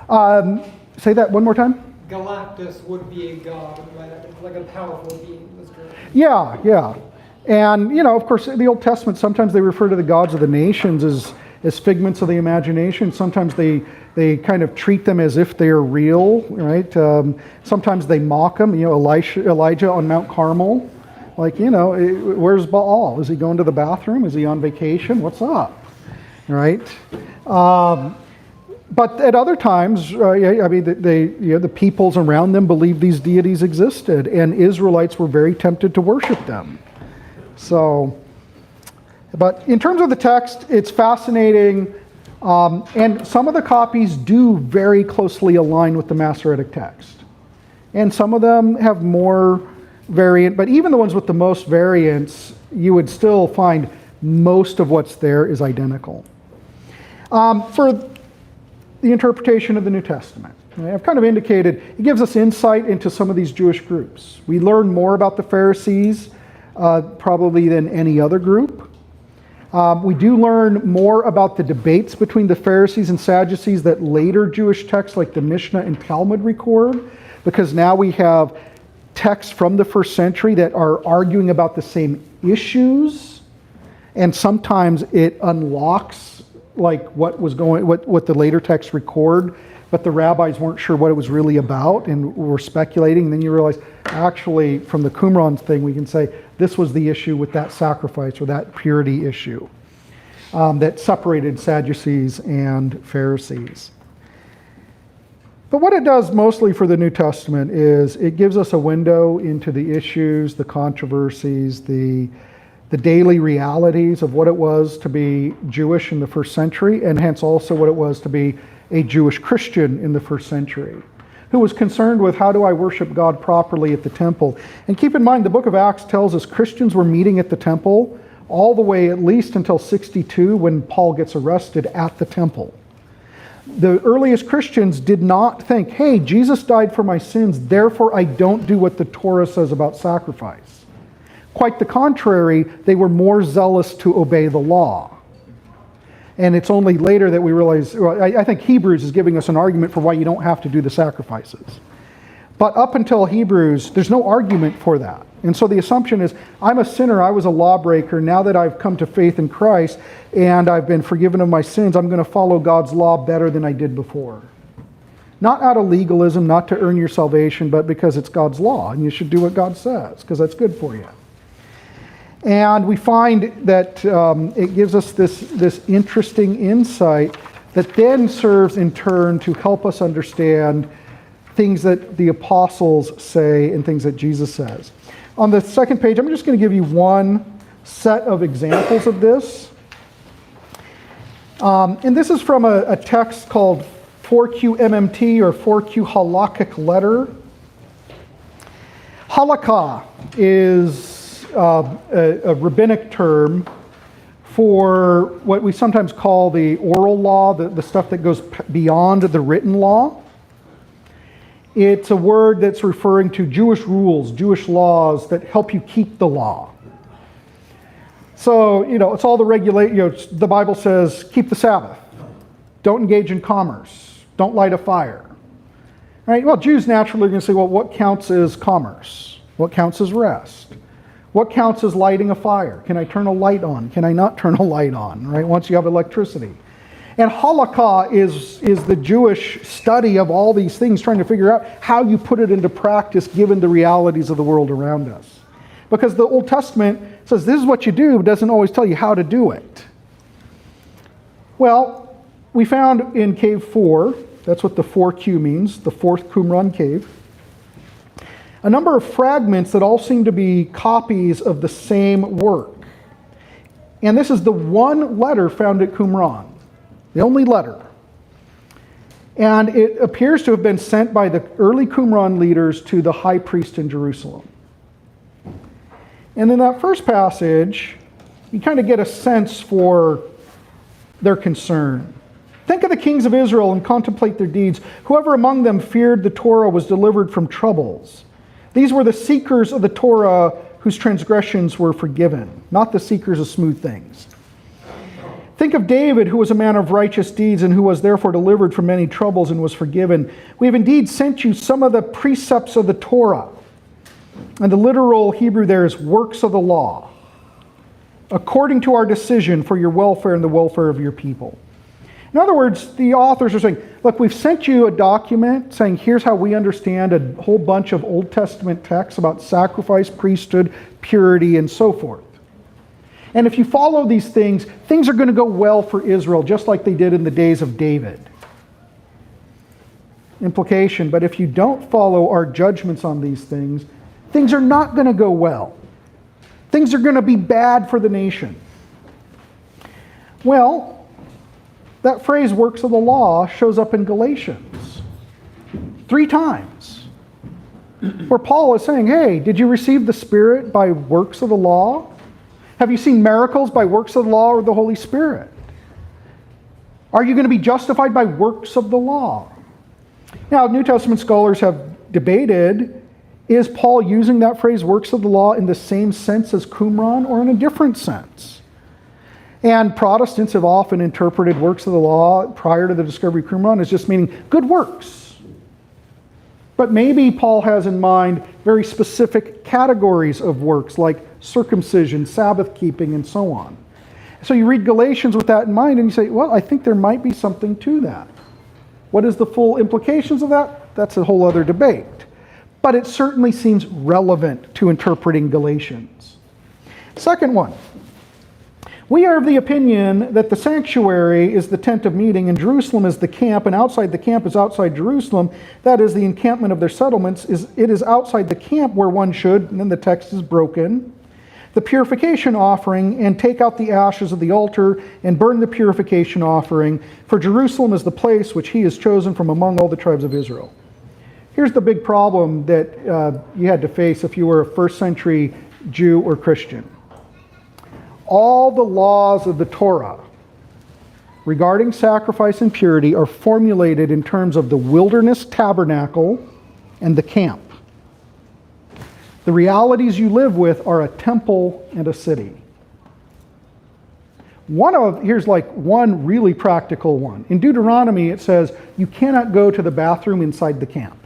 god. Say that one more time. Galactus would be a god, like a powerful being. Yeah. And, of course, in the Old Testament, sometimes they refer to the gods of the nations as figments of the imagination. Sometimes they kind of treat them as if they are real, right? Sometimes they mock them. Elijah on Mount Carmel. Like, where's Baal? Is he going to the bathroom? Is he on vacation? What's up? Right? But at other times, the peoples around them believed these deities existed, and Israelites were very tempted to worship them. So, but in terms of the text, it's fascinating, and some of the copies do very closely align with the Masoretic text. And some of them have more variant, but even the ones with the most variants, you would still find most of what's there is identical. For the interpretation of the New Testament, I've kind of indicated it gives us insight into some of these Jewish groups. We learn more about the Pharisees probably than any other group. We do learn more about the debates between the Pharisees and Sadducees that later Jewish texts like the Mishnah and Talmud record, because now we have texts from the first century that are arguing about the same issues, and sometimes it unlocks like what the later texts record, but the rabbis weren't sure what it was really about and were speculating. And then you realize, actually, from the Qumran thing, we can say this was the issue with that sacrifice or that purity issue that separated Sadducees and Pharisees. But what it does mostly for the New Testament is it gives us a window into the issues, the controversies, the daily realities of what it was to be Jewish in the first century, and hence also what it was to be a Jewish Christian in the first century, who was concerned with how do I worship God properly at the temple. And keep in mind, the book of Acts tells us Christians were meeting at the temple all the way at least until 62 when Paul gets arrested at the temple. The earliest Christians did not think, hey, Jesus died for my sins, therefore I don't do what the Torah says about sacrifice. Quite the contrary, they were more zealous to obey the law. And it's only later that we realize, well, I think Hebrews is giving us an argument for why you don't have to do the sacrifices. But up until Hebrews, there's no argument for that. And so the assumption is, I'm a sinner, I was a lawbreaker, now that I've come to faith in Christ and I've been forgiven of my sins, I'm going to follow God's law better than I did before. Not out of legalism, not to earn your salvation, but because it's God's law and you should do what God says, because that's good for you. And we find that it gives us this interesting insight that then serves in turn to help us understand things that the apostles say and things that Jesus says. On the second page, I'm just going to give you one set of examples of this. And this is from a text called 4Q MMT or 4Q Halakhic Letter. Halakha is a rabbinic term for what we sometimes call the oral law, the stuff that goes beyond the written law. It's a word that's referring to Jewish rules, Jewish laws that help you keep the law. So, it's all the the Bible says, keep the Sabbath. Don't engage in commerce. Don't light a fire. Right? Well, Jews naturally are going to say, well, what counts as commerce? What counts as rest? What counts as lighting a fire? Can I turn a light on? Can I not turn a light on? Right? Once you have electricity. And halakha is the Jewish study of all these things, trying to figure out how you put it into practice given the realities of the world around us. Because the Old Testament says this is what you do, but doesn't always tell you how to do it. Well, we found in Cave 4, that's what the 4Q means, the fourth Qumran cave, a number of fragments that all seem to be copies of the same work. And this is the one letter found at Qumran, the only letter. And it appears to have been sent by the early Qumran leaders to the high priest in Jerusalem. And in that first passage, you kind of get a sense for their concern. Think of the kings of Israel and contemplate their deeds. Whoever among them feared the Torah was delivered from troubles. These were the seekers of the Torah whose transgressions were forgiven, not the seekers of smooth things. Think of David, who was a man of righteous deeds and who was therefore delivered from many troubles and was forgiven. We have indeed sent you some of the precepts of the Torah. And the literal Hebrew there is works of the law, according to our decision for your welfare and the welfare of your people. In other words, the authors are saying, look, we've sent you a document saying here's how we understand a whole bunch of Old Testament texts about sacrifice, priesthood, purity, and so forth. And if you follow these things, things are going to go well for Israel, just like they did in the days of David. Implication, but if you don't follow our judgments on these things, things are not going to go well. Things are going to be bad for the nation. Well, that phrase, works of the law, shows up in Galatians 3 times, where Paul is saying, hey, did you receive the Spirit by works of the law? Have you seen miracles by works of the law or the Holy Spirit? Are you going to be justified by works of the law? Now, New Testament scholars have debated, is Paul using that phrase, works of the law, in the same sense as Qumran or in a different sense? And Protestants have often interpreted works of the law prior to the discovery of Qumran as just meaning good works. But maybe Paul has in mind very specific categories of works like circumcision, Sabbath keeping, and so on. So you read Galatians with that in mind and you say, well, I think there might be something to that. What is the full implications of that? That's a whole other debate. But it certainly seems relevant to interpreting Galatians. Second one. We are of the opinion that the sanctuary is the tent of meeting and Jerusalem is the camp, and outside the camp is outside Jerusalem. That is the encampment of their settlements. It is outside the camp where one should, and then the text is broken, the purification offering, and take out the ashes of the altar and burn the purification offering. For Jerusalem is the place which he has chosen from among all the tribes of Israel. Here's the big problem that you had to face if you were a first century Jew or Christian. All the laws of the Torah regarding sacrifice and purity are formulated in terms of the wilderness tabernacle and the camp. The realities you live with are a temple and a city. Here's like one really practical one. In Deuteronomy it says you cannot go to the bathroom inside the camp.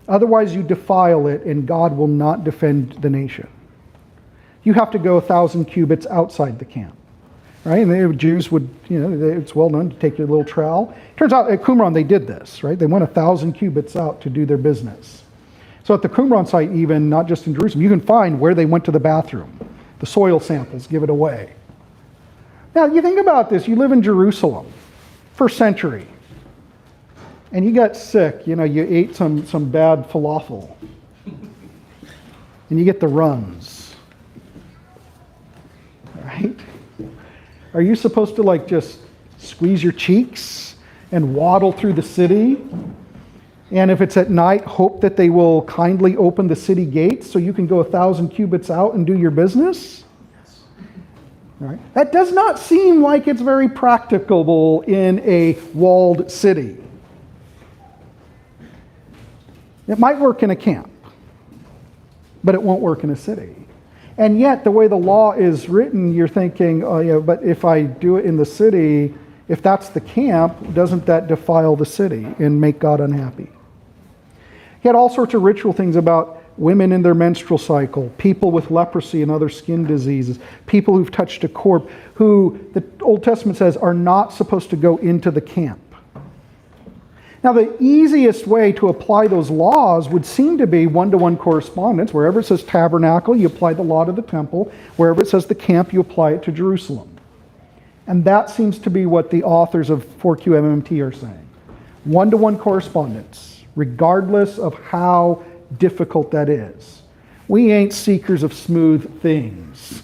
Otherwise you defile it and God will not defend the nation. You have to go 1,000 cubits outside the camp, right? And the Jews would, it's well known to take your little trowel. Turns out at Qumran they did this, right? They went 1,000 cubits out to do their business. So at the Qumran site even, not just in Jerusalem, you can find where they went to the bathroom. The soil samples give it away. Now you think about this, you live in Jerusalem, first century, and you got sick, you ate some bad falafel, and you get the runs. Right? Are you supposed to just squeeze your cheeks and waddle through the city? And if it's at night, hope that they will kindly open the city gates so you can go 1,000 cubits out and do your business? All right. That does not seem like it's very practicable in a walled city. It might work in a camp, but it won't work in a city. And yet, the way the law is written, you're thinking, oh yeah, but if I do it in the city, if that's the camp, doesn't that defile the city and make God unhappy? He had all sorts of ritual things about women in their menstrual cycle, people with leprosy and other skin diseases, people who've touched a corpse, who the Old Testament says are not supposed to go into the camp. Now, the easiest way to apply those laws would seem to be one-to-one correspondence. Wherever it says tabernacle, you apply the law to the temple. Wherever it says the camp, you apply it to Jerusalem. And that seems to be what the authors of 4QMMT are saying. One-to-one correspondence, regardless of how difficult that is. We ain't seekers of smooth things.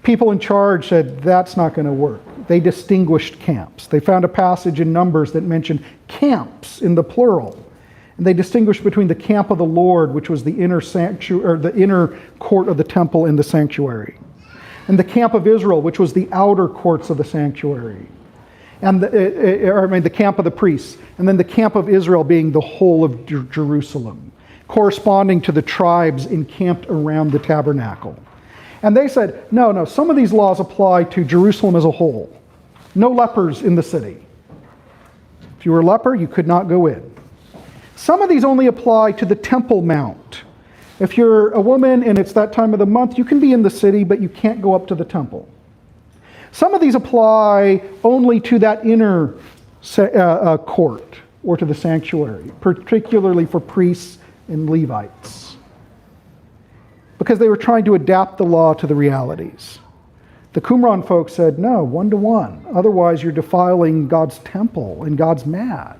People in charge said that's not going to work. They distinguished camps. They found a passage in Numbers that mentioned camps in the plural. And they distinguished between the camp of the Lord, which was the inner sanctuary, or the inner court of the temple in the sanctuary, and the camp of Israel, which was the outer courts of the sanctuary, and the camp of the priests, and then the camp of Israel being the whole of Jerusalem, corresponding to the tribes encamped around the tabernacle. And they said, no, some of these laws apply to Jerusalem as a whole. No lepers in the city. If you were a leper, you could not go in. Some of these only apply to the Temple Mount. If you're a woman and it's that time of the month, you can be in the city, but you can't go up to the temple. Some of these apply only to that inner court or to the sanctuary, particularly for priests and Levites, because they were trying to adapt the law to the realities. The Qumran folks said, no, one-to-one. Otherwise, you're defiling God's temple, and God's mad.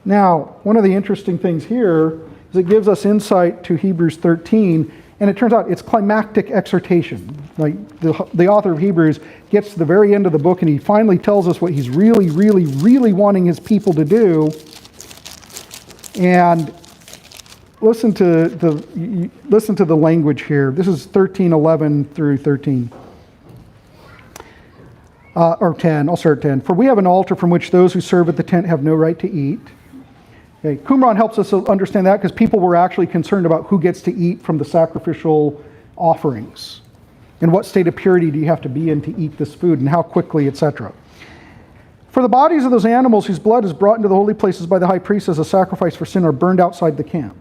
Now, one of the interesting things here is it gives us insight to Hebrews 13, and it turns out it's climactic exhortation. Like the author of Hebrews gets to the very end of the book, and he finally tells us what he's really, really, really wanting his people to do. And listen to the language here. This is 13:11 through 13. Or 10. I'll start at 10. For we have an altar from which those who serve at the tent have no right to eat. Okay. Qumran helps us understand that because people were actually concerned about who gets to eat from the sacrificial offerings. And what state of purity do you have to be in to eat this food, and how quickly, etc. For the bodies of those animals whose blood is brought into the holy places by the high priest as a sacrifice for sin are burned outside the camp.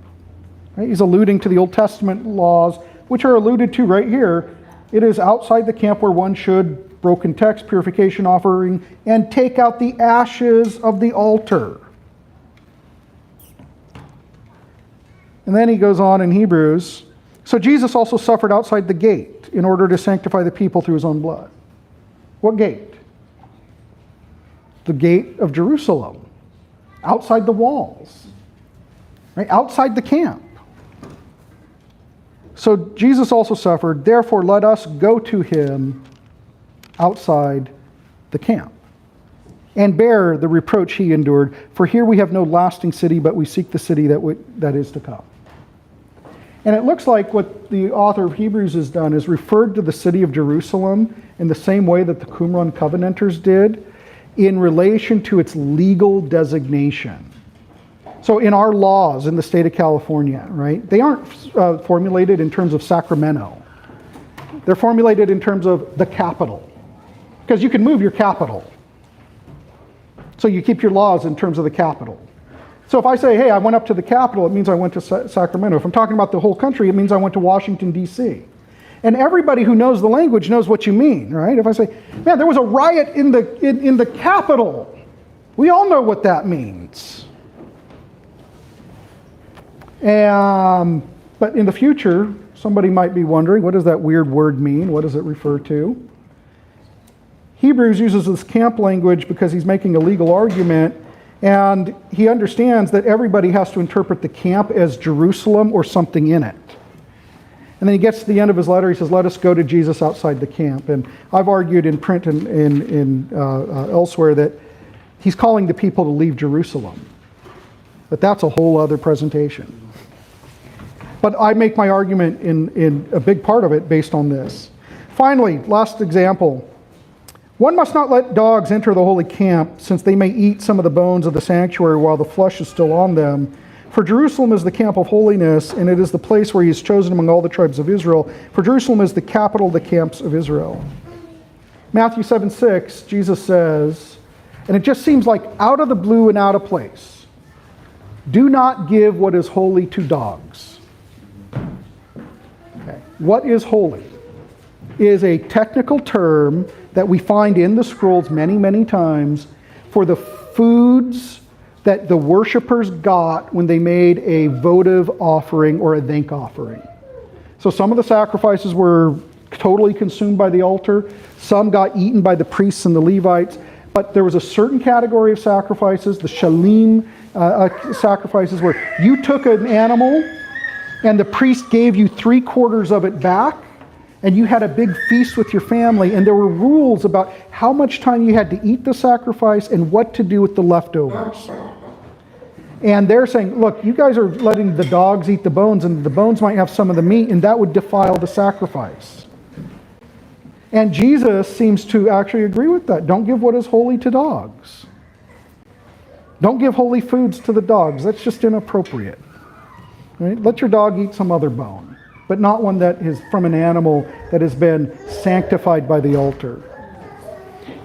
Right? He's alluding to the Old Testament laws, which are alluded to right here. It is outside the camp where one should, broken text, purification offering, and take out the ashes of the altar. And then he goes on in Hebrews. So Jesus also suffered outside the gate in order to sanctify the people through his own blood. What gate? The gate of Jerusalem. Outside the walls. Right? Outside the camp. So Jesus also suffered, therefore let us go to him outside the camp and bear the reproach he endured. For here we have no lasting city, but we seek the city that is to come. And it looks like what the author of Hebrews has done is referred to the city of Jerusalem in the same way that the Qumran Covenanters did in relation to its legal designation. So in our laws in the state of California, right, they aren't formulated in terms of Sacramento. They're formulated in terms of the capital. Because you can move your capital. So you keep your laws in terms of the capital. So if I say, hey, I went up to the capital, it means I went to Sacramento. If I'm talking about the whole country, it means I went to Washington, D.C. And everybody who knows the language knows what you mean, right? If I say, man, there was a riot in the capital, we all know what that means. But in the future, somebody might be wondering, what does that weird word mean? What does it refer to? Hebrews uses this camp language because he's making a legal argument, and he understands that everybody has to interpret the camp as Jerusalem or something in it. And then he gets to the end of his letter, he says, let us go to Jesus outside the camp. And I've argued in print and elsewhere that he's calling the people to leave Jerusalem. But that's a whole other presentation. But I make my argument in a big part of it based on this. Finally, last example. One must not let dogs enter the holy camp, since they may eat some of the bones of the sanctuary while the flesh is still on them. For Jerusalem is the camp of holiness, and it is the place where he is chosen among all the tribes of Israel. For Jerusalem is the capital of the camps of Israel. Matthew 7:6, Jesus says, and it just seems like out of the blue and out of place, Do not give what is holy to dogs. Okay. What is holy is a technical term that we find in the scrolls many, many times for the foods that the worshipers got when they made a votive offering or a thank offering. So some of the sacrifices were totally consumed by the altar. Some got eaten by the priests and the Levites. But there was a certain category of sacrifices, the shalim sacrifices, where you took an animal and the priest gave you 3/4 of it back, and you had a big feast with your family, and there were rules about how much time you had to eat the sacrifice and what to do with the leftovers. And they're saying, look, you guys are letting the dogs eat the bones, and the bones might have some of the meat, and that would defile the sacrifice. And Jesus seems to actually agree with that. Don't give what is holy to dogs. Don't give holy foods to the dogs. That's just inappropriate. Right? Let your dog eat some other bone, but not one that is from an animal that has been sanctified by the altar.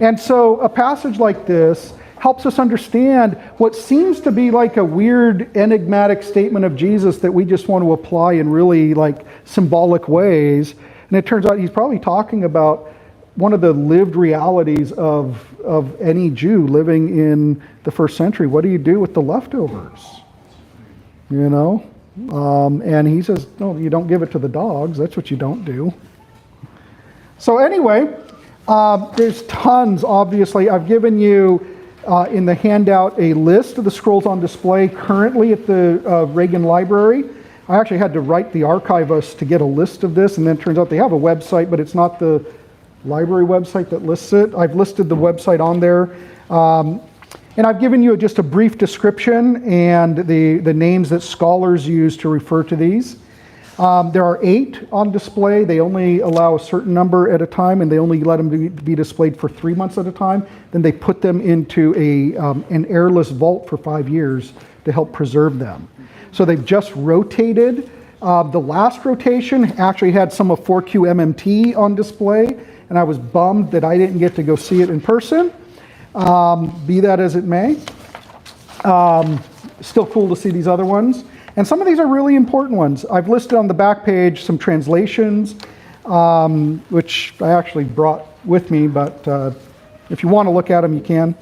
And so a passage like this helps us understand what seems to be like a weird, enigmatic statement of Jesus that we just want to apply in really like symbolic ways. And it turns out he's probably talking about one of the lived realities of any Jew living in the first century. What do you do with the leftovers? You know? And he says, no, you don't give it to the dogs. That's what you don't do. So anyway, there's tons, obviously. I've given you in the handout a list of the scrolls on display currently at the Reagan Library. I actually had to write the archivist to get a list of this, and then it turns out they have a website, but it's not the library website that lists it. I've listed the website on there. And I've given you just a brief description and the names that scholars use to refer to these. There are 8 on display. They only allow a certain number at a time, and they only let them be displayed for 3 months at a time. Then they put them into an airless vault for 5 years to help preserve them. So they've just rotated. The last rotation actually had some of 4Q MMT on display, and I was bummed that I didn't get to go see it in person. Be that as it may. Still cool to see these other ones. And some of these are really important ones. I've listed on the back page some translations, which I actually brought with me, but if you want to look at them, you can.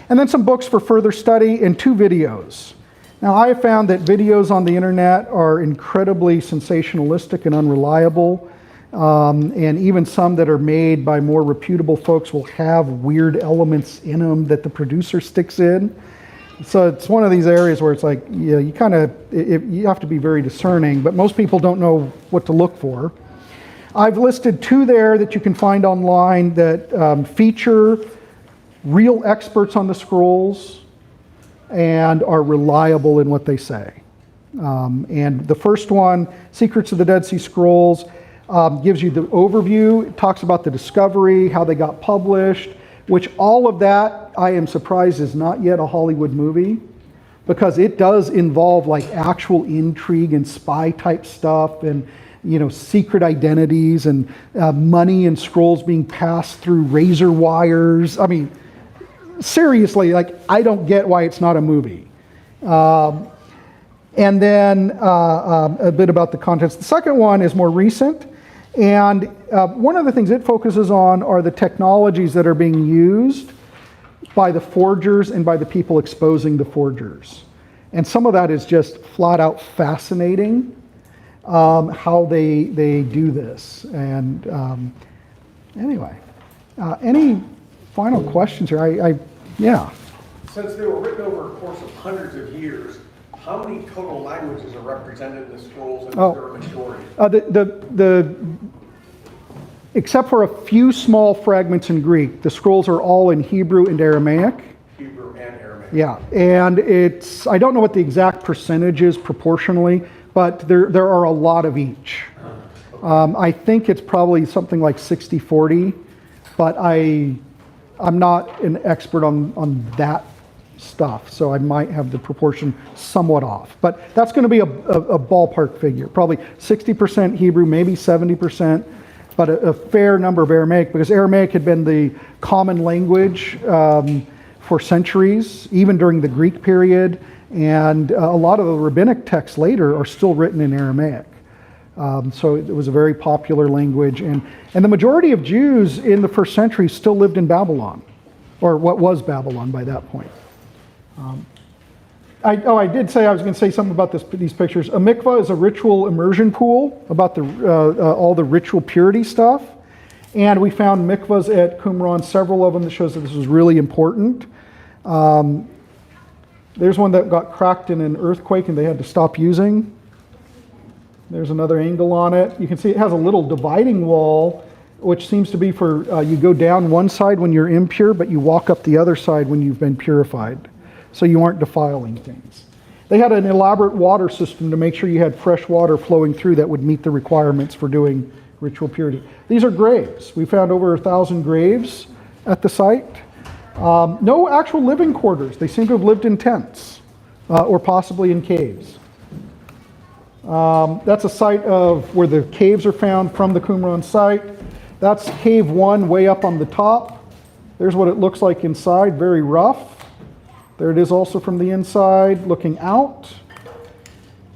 And then some books for further study and 2 videos. Now, I have found that videos on the internet are incredibly sensationalistic and unreliable. And even some that are made by more reputable folks will have weird elements in them that the producer sticks in. So it's one of these areas where it's like, yeah, you have to be very discerning, but most people don't know what to look for. I've listed 2 there that you can find online that feature real experts on the scrolls and are reliable in what they say. And the first one, Secrets of the Dead Sea Scrolls, gives you the overview. It talks about the discovery, how they got published, which all of that, I am surprised, is not yet a Hollywood movie, because it does involve like actual intrigue and spy type stuff, and secret identities, and money and scrolls being passed through razor wires. I mean, seriously, like, I don't get why it's not a movie. And then a bit about the contents. The second one is more recent. And one of the things it focuses on are the technologies that are being used by the forgers and by the people exposing the forgers. And some of that is just flat out fascinating, how they do this. And anyway, any final questions here? Yeah. Since they were written over a course of hundreds of years, how many total languages are represented in the scrolls, and is there a majority? Except for a few small fragments in Greek, the scrolls are all in Hebrew and Aramaic. Hebrew and Aramaic. Yeah, and I don't know what the exact percentage is proportionally, but there are a lot of each. I think it's probably something like 60-40, but I'm not an expert on that stuff, so I might have the proportion somewhat off. But that's going to be a ballpark figure, probably 60% Hebrew, maybe 70%, but a fair number of Aramaic, because Aramaic had been the common language for centuries, even during the Greek period, And a lot of the rabbinic texts later are still written in Aramaic. So it was a very popular language. And the majority of Jews in the first century still lived in Babylon, or what was Babylon by that point. I did say I was going to say something about these pictures. A mikvah is a ritual immersion pool about all the ritual purity stuff. And we found mikvahs at Qumran, several of them, that shows that this was really important. There's one that got cracked in an earthquake and they had to stop using. There's another angle on it. You can see it has a little dividing wall, which seems to be for you go down one side when you're impure, but you walk up the other side when you've been purified. So you aren't defiling things. They had an elaborate water system to make sure you had fresh water flowing through that would meet the requirements for doing ritual purity. These are graves. We found over 1,000 graves at the site. No actual living quarters. They seem to have lived in tents or possibly in caves. That's a site of where the caves are found from the Qumran site. That's cave 1 way up on the top. There's what it looks like inside, very rough. There it is also from the inside, looking out.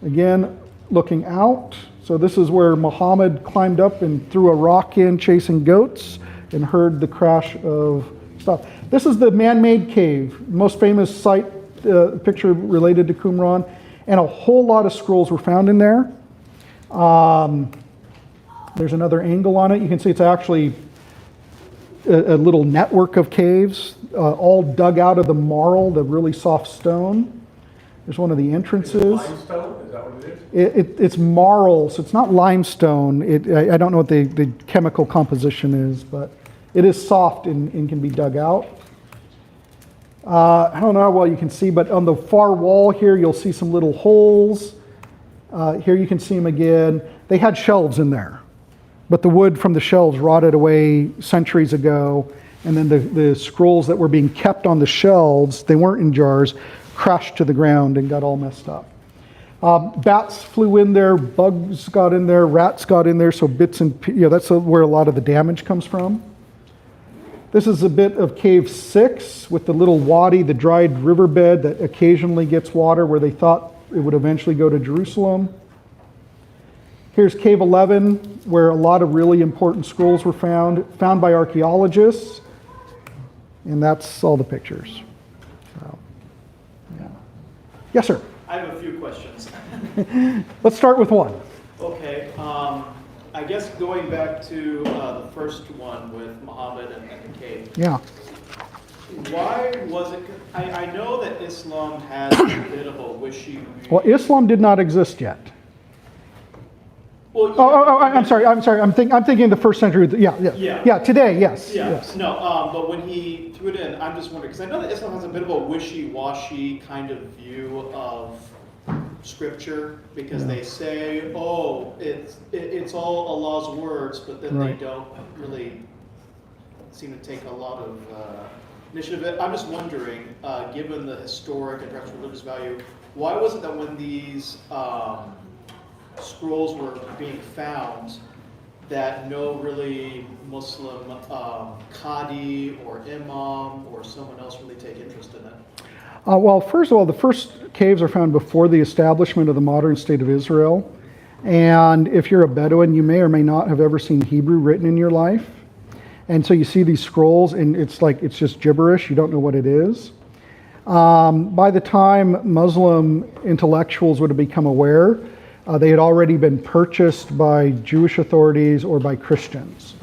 Again, looking out. So this is where Muhammad climbed up and threw a rock in chasing goats and heard the crash of stuff. This is the man-made cave, most famous site picture related to Qumran, and a whole lot of scrolls were found in there. There's another angle on it. You can see it's actually a little network of caves, all dug out of the marl, the really soft stone. There's one of the entrances. Limestone, is that what it is? It's marl, so it's not limestone. I don't know what the chemical composition is, but it is soft and can be dug out. I don't know how well you can see, but on the far wall here, you'll see some little holes. Here you can see them again. They had shelves in there, but the wood from the shelves rotted away centuries ago, and then the scrolls that were being kept on the shelves, they weren't in jars, crashed to the ground and got all messed up. Bats flew in there, bugs got in there, rats got in there, so bits and, that's where a lot of the damage comes from. This is a bit of cave 6 with the little wadi, the dried riverbed that occasionally gets water, where they thought it would eventually go to Jerusalem. Here's cave 11, where a lot of really important scrolls were found by archaeologists. And that's all the pictures. So, yeah. Yes, sir? I have a few questions. Let's start with one. Okay, I guess going back to the first one with Muhammad and the cave. Yeah. Why was it? I know that Islam has a bit of a wishy. Well, Islam did not exist yet. Well, I'm sorry. I'm thinking the first century. Yeah. Today, yes. Yeah. Yes. No, but when he threw it in, I'm just wondering, because I know that Islam has a bit of a wishy-washy kind of view of Scripture, because they say, oh, it's all Allah's words, but then they don't really seem to take a lot of initiative. I'm just wondering, given the historic and perhaps religious value, why was it that when these scrolls were being found, that no really Muslim Qadi or Imam or someone else really take interest in it? Well, first of all, the first caves are found before the establishment of the modern state of Israel. And if you're a Bedouin, you may or may not have ever seen Hebrew written in your life. And so you see these scrolls and it's just gibberish. You don't know what it is. By the time Muslim intellectuals would have become aware, they had already been purchased by Jewish authorities or by Christians.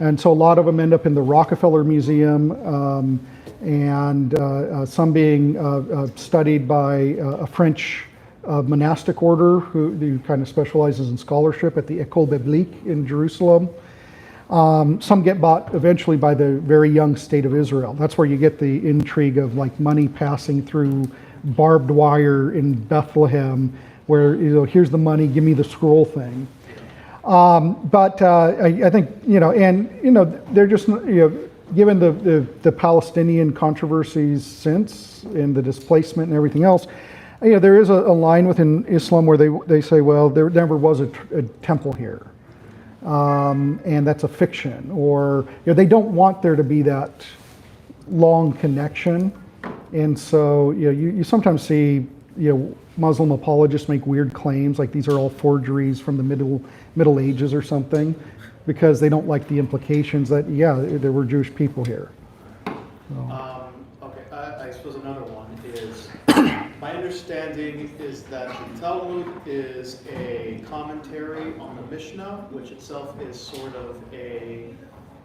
And so a lot of them end up in the Rockefeller Museum, and some being studied by a French monastic order who kind of specializes in scholarship at the École Biblique in Jerusalem. Some get bought eventually by the very young state of Israel. That's where you get the intrigue of like money passing through barbed wire in Bethlehem, where here's the money, give me the scroll thing. But I think they're just given the Palestinian controversies since and the displacement and everything else. There is a line within Islam where they say, well, there never was a temple here. And that's a fiction, or they don't want there to be that long connection, and so you sometimes see Muslim apologists make weird claims like these are all forgeries from the Middle Ages or something, because they don't like the implications that there were Jewish people here. Okay, I suppose another one is, my understanding is that the Talmud is a commentary on the Mishnah, which itself is sort of a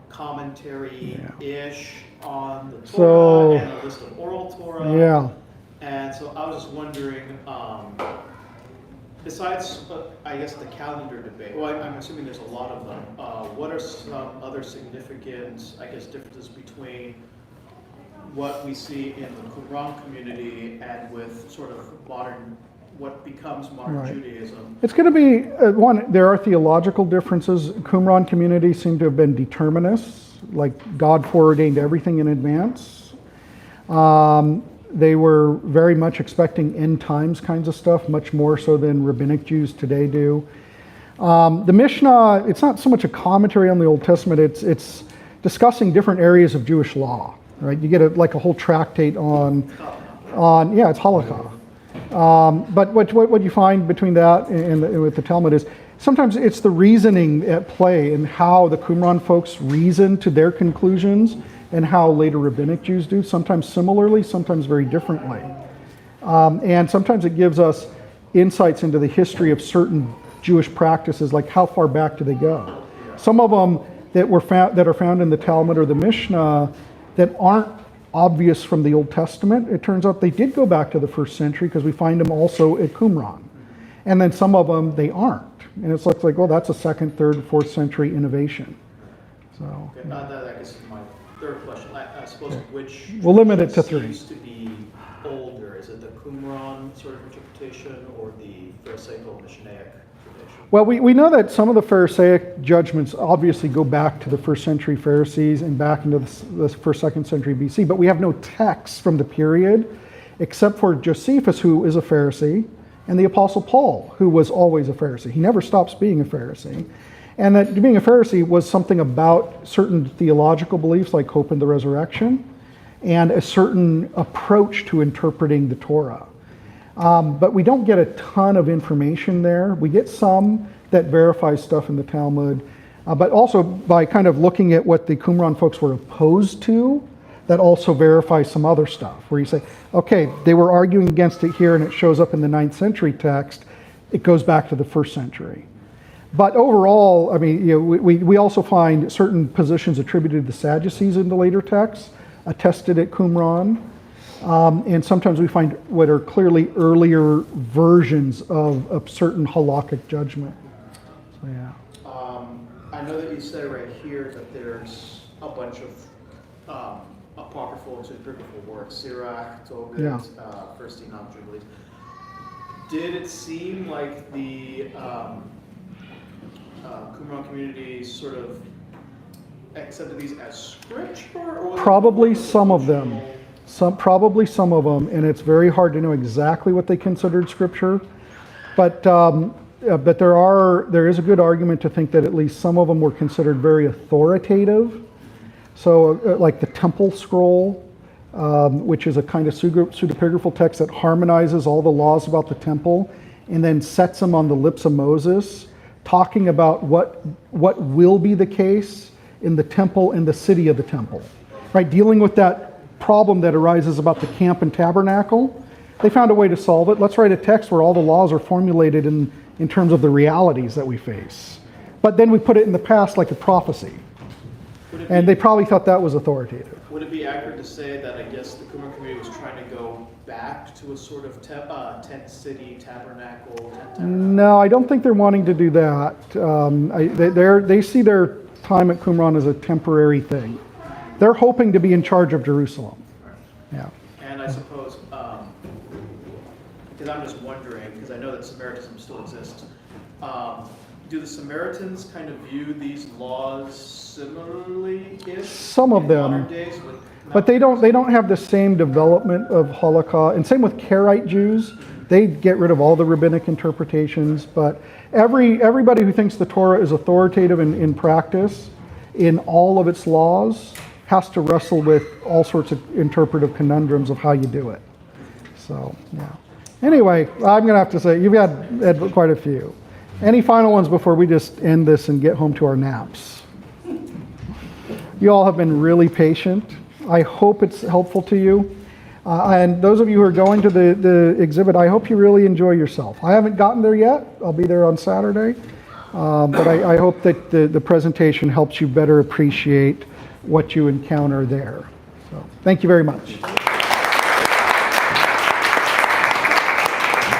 commentary-ish on the Torah and a list of oral Torah. Yeah. And so I was just wondering, besides, I guess, the calendar debate, well, I'm assuming there's a lot of them, what are some other significant, I guess, differences between what we see in the Qumran community and with sort of what becomes modern Judaism? It's going to be, there are theological differences. Qumran community seem to have been determinists, like God foreordained everything in advance. They were very much expecting end times kinds of stuff, much more so than rabbinic Jews today do. The Mishnah, it's not so much a commentary on the Old Testament, it's discussing different areas of Jewish law, right? You get a whole tractate on it's halakha. But what you find between that and with the Talmud is sometimes it's the reasoning at play and how the Qumran folks reason to their conclusions and how later rabbinic Jews do, sometimes similarly, sometimes very differently. And sometimes it gives us insights into the history of certain Jewish practices, like how far back do they go? Some of them that are found in the Talmud or the Mishnah that aren't obvious from the Old Testament, it turns out they did go back to the 1st century because we find them also at Qumran. And then some of them, they aren't. And it's like, well, that's a 2nd, 3rd, 4th century innovation. So, okay, that I guess is my third question. I suppose which we'll limit it to 3. Seems to be older? Is it the Qumran sort of interpretation or the Pharisaical Mishnaic tradition? Well, we know that some of the Pharisaic judgments obviously go back to the 1st century Pharisees and back into the 1st, 2nd century BC, but we have no texts from the period except for Josephus, who is a Pharisee, and the Apostle Paul, who was always a Pharisee. He never stops being a Pharisee. And that being a Pharisee was something about certain theological beliefs like hope in the resurrection and a certain approach to interpreting the Torah. But we don't get a ton of information there. We get some that verifies stuff in the Talmud, but also by kind of looking at what the Qumran folks were opposed to, that also verifies some other stuff, where you say, okay, they were arguing against it here and it shows up in the 9th century text, it goes back to the 1st century. But overall, I mean, we also find certain positions attributed to the Sadducees in the later texts, attested at Qumran. And sometimes we find what are clearly earlier versions of a certain halakhic judgment. So, yeah. I know that you said right here that there's a bunch of apocryphal and pseudepigraphal works, Sirach, Tobit, First Enoch, Jubilees. Did it seem like the Qumran community sort of accepted these as scripture? Or Probably some of them. Probably some of them, and it's very hard to know exactly what they considered scripture. But there is a good argument to think that at least some of them were considered very authoritative. So like the Temple Scroll, which is a kind of pseudepigraphal text that harmonizes all the laws about the temple and then sets them on the lips of Moses, talking about what will be the case in the temple and the city of the temple, right? Dealing with that problem that arises about the camp and tabernacle. They found a way to solve it. Let's write a text where all the laws are formulated in terms of the realities that we face. But then we put it in the past like a prophecy. And they probably thought that was authoritative. Would it be accurate to say that I guess the Qumran community was trying to go back to a sort of tent city, tabernacle? No, I don't think they're wanting to do that. They see their time at Qumran as a temporary thing. They're hoping to be in charge of Jerusalem. Yeah. And I suppose, because I'm just wondering, because I know that Samaritanism still exists, do the Samaritans kind of view these laws similarly-ish? Some of them. Modern days But they don't have the same development of halakha, and same with Karaite Jews. They get rid of all the rabbinic interpretations, but everybody who thinks the Torah is authoritative in practice, in all of its laws, has to wrestle with all sorts of interpretive conundrums of how you do it. So, yeah. Anyway, I'm going to have to say, you've had quite a few. Any final ones before we just end this and get home to our naps? You all have been really patient. I hope it's helpful to you. And those of you who are going to the exhibit, I hope you really enjoy yourself. I haven't gotten there yet. I'll be there on Saturday. But I hope that the presentation helps you better appreciate what you encounter there. So thank you very much.